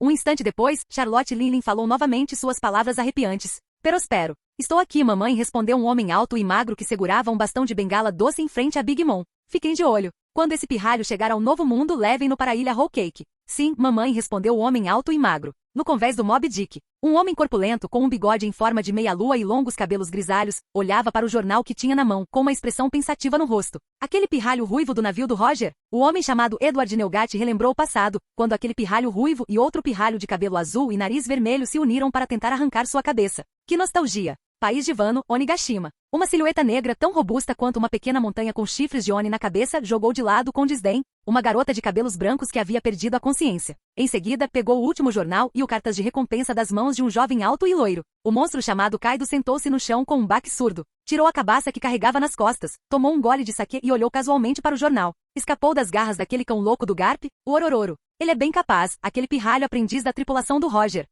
Um instante depois, Charlotte Linley falou novamente suas palavras arrepiantes. Prospero. Estou aqui, mamãe, respondeu um homem alto e magro que segurava um bastão de bengala doce em frente a Big Mom. Fiquem de olho. Quando esse pirralho chegar ao Novo Mundo, levem-no para a ilha Whole Cake. Sim, mamãe, respondeu o homem alto e magro. No convés do Moby Dick, um homem corpulento com um bigode em forma de meia-lua e longos cabelos grisalhos, olhava para o jornal que tinha na mão, com uma expressão pensativa no rosto. Aquele pirralho ruivo do navio do Roger? O homem chamado Edward Neugat relembrou o passado, quando aquele pirralho ruivo e outro pirralho de cabelo azul e nariz vermelho se uniram para tentar arrancar sua cabeça. Que nostalgia! País de Wano, Onigashima. Uma silhueta negra tão robusta quanto uma pequena montanha com chifres de Oni na cabeça jogou de lado com desdém uma garota de cabelos brancos que havia perdido a consciência. Em seguida, pegou o último jornal e o cartaz de recompensa das mãos de um jovem alto e loiro. O monstro chamado Kaido sentou-se no chão com um baque surdo. Tirou a cabaça que carregava nas costas, tomou um gole de saquê e olhou casualmente para o jornal. Escapou das garras daquele cão louco do Garp, o Orororo. Ele é bem capaz, aquele pirralho aprendiz da tripulação do Roger.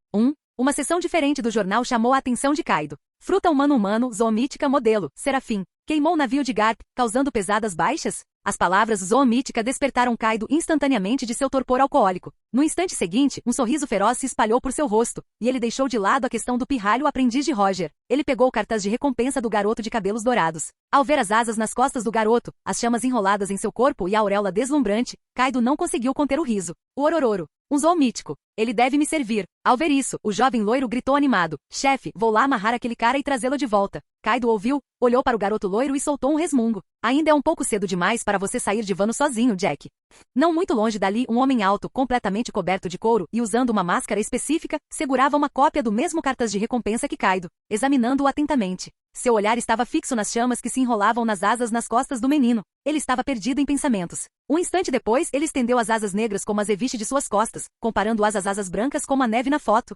Uma seção diferente do jornal chamou a atenção de Kaido. Fruta humano-humano, zoomítica modelo, Serafim. Queimou o navio de Garp, causando pesadas baixas? As palavras zoomítica despertaram Kaido instantaneamente de seu torpor alcoólico. No instante seguinte, um sorriso feroz se espalhou por seu rosto, e ele deixou de lado a questão do pirralho aprendiz de Roger. Ele pegou o cartaz de recompensa do garoto de cabelos dourados. Ao ver as asas nas costas do garoto, as chamas enroladas em seu corpo e a auréola deslumbrante, Kaido não conseguiu conter o riso. O Orororo. Um Zou mítico. Ele deve me servir. Ao ver isso, o jovem loiro gritou animado. Chefe, vou lá amarrar aquele cara e trazê-lo de volta. Kaido ouviu, olhou para o garoto loiro e soltou um resmungo. Ainda é um pouco cedo demais para você sair de Wano sozinho, Jack. Não muito longe dali, um homem alto, completamente coberto de couro e usando uma máscara específica, segurava uma cópia do mesmo cartas de recompensa que Kaido, examinando-o atentamente. Seu olhar estava fixo nas chamas que se enrolavam nas asas nas costas do menino. Ele estava perdido em pensamentos. Um instante depois, ele estendeu as asas negras como azeviche de suas costas, comparando-as às asas brancas como a neve na foto.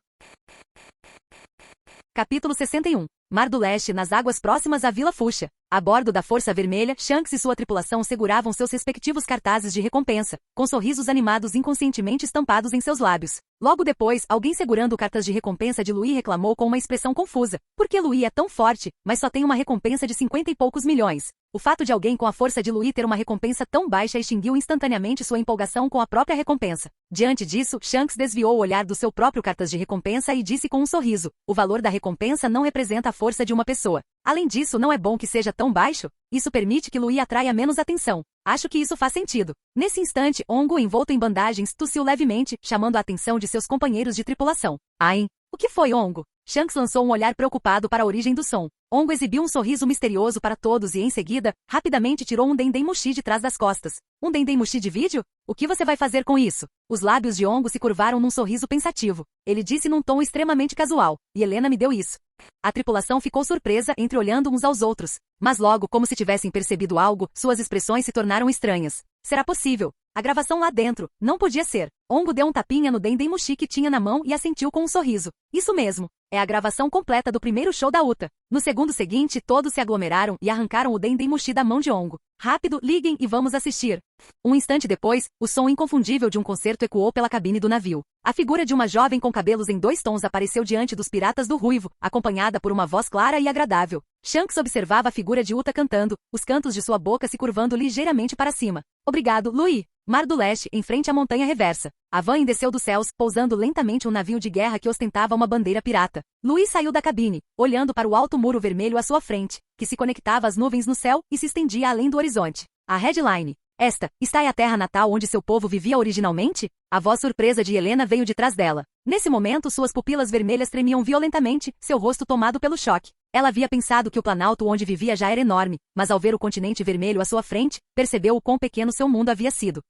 Capítulo 61. Mar do Leste, nas águas próximas à Vila Fuxia. A bordo da Força Vermelha, Shanks e sua tripulação seguravam seus respectivos cartazes de recompensa, com sorrisos animados inconscientemente estampados em seus lábios. Logo depois, alguém segurando o cartaz de recompensa de Louis reclamou com uma expressão confusa. Por que Louis é tão forte, mas só tem uma recompensa de 50 e poucos milhões? O fato de alguém com a força de Louis ter uma recompensa tão baixa extinguiu instantaneamente sua empolgação com a própria recompensa. Diante disso, Shanks desviou o olhar do seu próprio cartaz de recompensa e disse com um sorriso: o valor da recompensa não representa a força de uma pessoa. Além disso, não é bom que seja tão baixo? Isso permite que Louis atraia menos atenção. Acho que isso faz sentido. Nesse instante, Ongo, envolto em bandagens, tossiu levemente, chamando a atenção de seus companheiros de tripulação. Ain, o que foi, Ongo? Shanks lançou um olhar preocupado para a origem do som. Ongo exibiu um sorriso misterioso para todos e, em seguida, rapidamente tirou um Dendemushi de trás das costas. Um Dendemushi de vídeo? O que você vai fazer com isso? Os lábios de Ongo se curvaram num sorriso pensativo. Ele disse num tom extremamente casual. E Helena me deu isso. A tripulação ficou surpresa, entreolhando uns aos outros. Mas logo, como se tivessem percebido algo, suas expressões se tornaram estranhas. Será possível? A gravação lá dentro. Não podia ser. Ongo deu um tapinha no Dendemushi que tinha na mão e assentiu com um sorriso. Isso mesmo. É a gravação completa do primeiro show da Uta. No segundo seguinte, todos se aglomeraram e arrancaram o Dendemushi da mão de Ongo. Rápido, liguem e vamos assistir. Um instante depois, o som inconfundível de um concerto ecoou pela cabine do navio. A figura de uma jovem com cabelos em 2 tons apareceu diante dos piratas do Ruivo, acompanhada por uma voz clara e agradável. Shanks observava a figura de Uta cantando, os cantos de sua boca se curvando ligeiramente para cima. Obrigado, Louis. Mar do Leste, em frente à Montanha Reversa. A van desceu dos céus, pousando lentamente um navio de guerra que ostentava uma bandeira pirata. Louis saiu da cabine, olhando para o alto muro vermelho à sua frente, que se conectava às nuvens no céu e se estendia além do horizonte. A headline: esta, está é a terra natal onde seu povo vivia originalmente? A voz surpresa de Helena veio de trás dela. Nesse momento, suas pupilas vermelhas tremiam violentamente, seu rosto tomado pelo choque. Ela havia pensado que o planalto onde vivia já era enorme, mas ao ver o continente vermelho à sua frente, percebeu o quão pequeno seu mundo havia sido.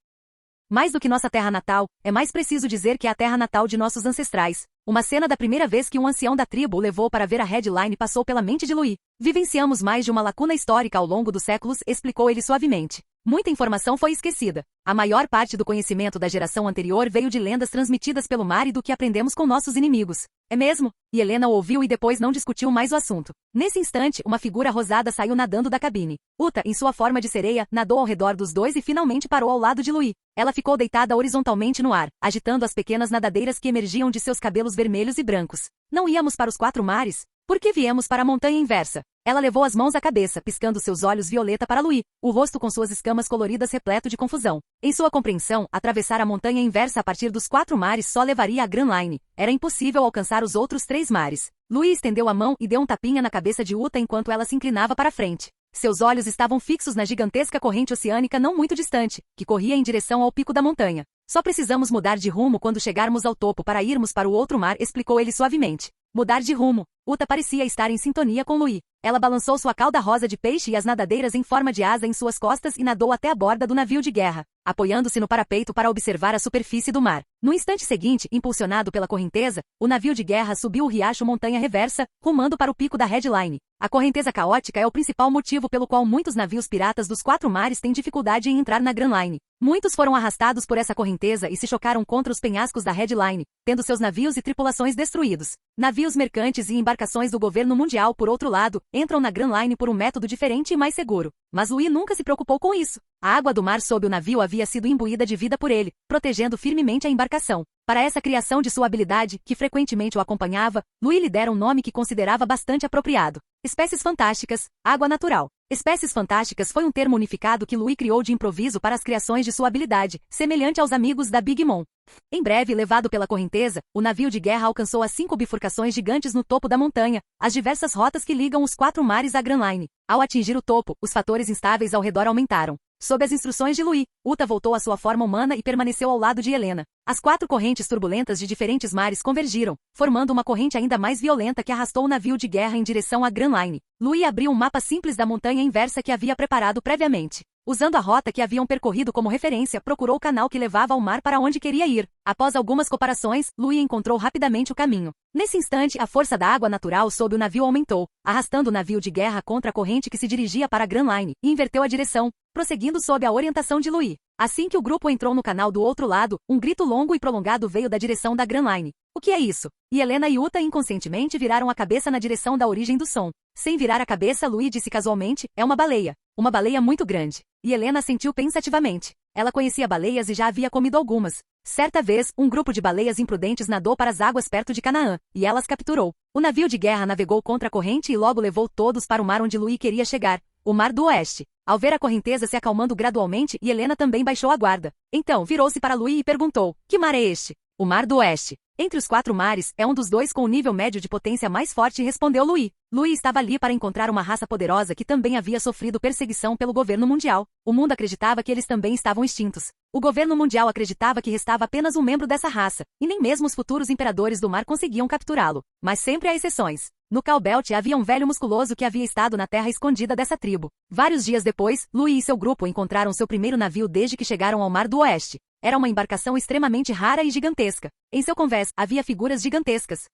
Mais do que nossa terra natal, é mais preciso dizer que é a terra natal de nossos ancestrais. Uma cena da primeira vez que um ancião da tribo o levou para ver a headline passou pela mente de Louis. Vivenciamos mais de uma lacuna histórica ao longo dos séculos, explicou ele suavemente. Muita informação foi esquecida. A maior parte do conhecimento da geração anterior veio de lendas transmitidas pelo mar e do que aprendemos com nossos inimigos. É mesmo? E Helena o ouviu e depois não discutiu mais o assunto. Nesse instante, uma figura rosada saiu nadando da cabine. Uta, em sua forma de sereia, nadou ao redor dos dois e finalmente parou ao lado de Louis. Ela ficou deitada horizontalmente no ar, agitando as pequenas nadadeiras que emergiam de seus cabelos vermelhos e brancos. Não íamos para os 4 mares? Por que viemos para a montanha inversa? Ela levou as mãos à cabeça, piscando seus olhos violeta para Louis, o rosto com suas escamas coloridas repleto de confusão. Em sua compreensão, atravessar a montanha inversa a partir dos 4 mares só levaria a Grand Line. Era impossível alcançar os outros 3 mares. Louis estendeu a mão e deu um tapinha na cabeça de Uta enquanto ela se inclinava para frente. Seus olhos estavam fixos na gigantesca corrente oceânica não muito distante, que corria em direção ao pico da montanha. Só precisamos mudar de rumo quando chegarmos ao topo para irmos para o outro mar, explicou ele suavemente. Mudar de rumo. Uta parecia estar em sintonia com Louis. Ela balançou sua cauda rosa de peixe e as nadadeiras em forma de asa em suas costas e nadou até a borda do navio de guerra, apoiando-se no parapeito para observar a superfície do mar. No instante seguinte, impulsionado pela correnteza, o navio de guerra subiu o riacho Montanha Reversa, rumando para o pico da headline. A correnteza caótica é o principal motivo pelo qual muitos navios piratas dos 4 mares têm dificuldade em entrar na Grand Line. Muitos foram arrastados por essa correnteza e se chocaram contra os penhascos da headline, tendo seus navios e tripulações destruídos. Navios mercantes e embarcações do governo mundial, por outro lado, entram na Grand Line por um método diferente e mais seguro. Mas Louis nunca se preocupou com isso. A água do mar sob o navio havia sido imbuída de vida por ele, protegendo firmemente a embarcação. Para essa criação de sua habilidade, que frequentemente o acompanhava, Louis lhe dera um nome que considerava bastante apropriado. Espécies fantásticas, água natural. Espécies fantásticas foi um termo unificado que Louis criou de improviso para as criações de sua habilidade, semelhante aos amigos da Big Mom. Em breve, levado pela correnteza, o navio de guerra alcançou as 5 bifurcações gigantes no topo da montanha, as diversas rotas que ligam os 4 mares à Grand Line. Ao atingir o topo, os fatores instáveis ao redor aumentaram. Sob as instruções de Louis, Uta voltou à sua forma humana e permaneceu ao lado de Helena. As 4 correntes turbulentas de diferentes mares convergiram, formando uma corrente ainda mais violenta que arrastou o navio de guerra em direção à Grand Line. Louis abriu um mapa simples da montanha inversa que havia preparado previamente. Usando a rota que haviam percorrido como referência, procurou o canal que levava ao mar para onde queria ir. Após algumas comparações, Louis encontrou rapidamente o caminho. Nesse instante, a força da água natural sob o navio aumentou, arrastando o navio de guerra contra a corrente que se dirigia para a Grand Line, e inverteu a direção, prosseguindo sob a orientação de Louis. Assim que o grupo entrou no canal do outro lado, um grito longo e prolongado veio da direção da Grand Line. O que é isso? E Helena e Uta inconscientemente viraram a cabeça na direção da origem do som. Sem virar a cabeça, Louis disse casualmente, é uma baleia. Uma baleia muito grande. E Helena sentiu pensativamente. Ela conhecia baleias e já havia comido algumas. Certa vez, um grupo de baleias imprudentes nadou para as águas perto de Canaã, e elas capturou. O navio de guerra navegou contra a corrente e logo levou todos para o mar onde Louis queria chegar, o Mar do Oeste. Ao ver a correnteza se acalmando gradualmente, e Helena também baixou a guarda. Então, virou-se para Louis e perguntou, que mar é este? O Mar do Oeste. Entre os 4 mares, é um dos 2 com o nível médio de potência mais forte, respondeu Louis. Louis estava ali para encontrar uma raça poderosa que também havia sofrido perseguição pelo governo mundial. O mundo acreditava que eles também estavam extintos. O governo mundial acreditava que restava apenas um membro dessa raça, e nem mesmo os futuros imperadores do mar conseguiam capturá-lo. Mas sempre há exceções. No Cowbelt havia um velho musculoso que havia estado na terra escondida dessa tribo. Vários dias depois, Louis e seu grupo encontraram seu primeiro navio desde que chegaram ao Mar do Oeste. Era uma embarcação extremamente rara e gigantesca. Em seu convés, havia figuras gigantescas.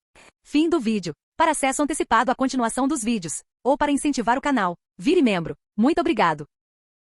Fim do vídeo. Para acesso antecipado à continuação dos vídeos, ou para incentivar o canal, vire membro. Muito obrigado.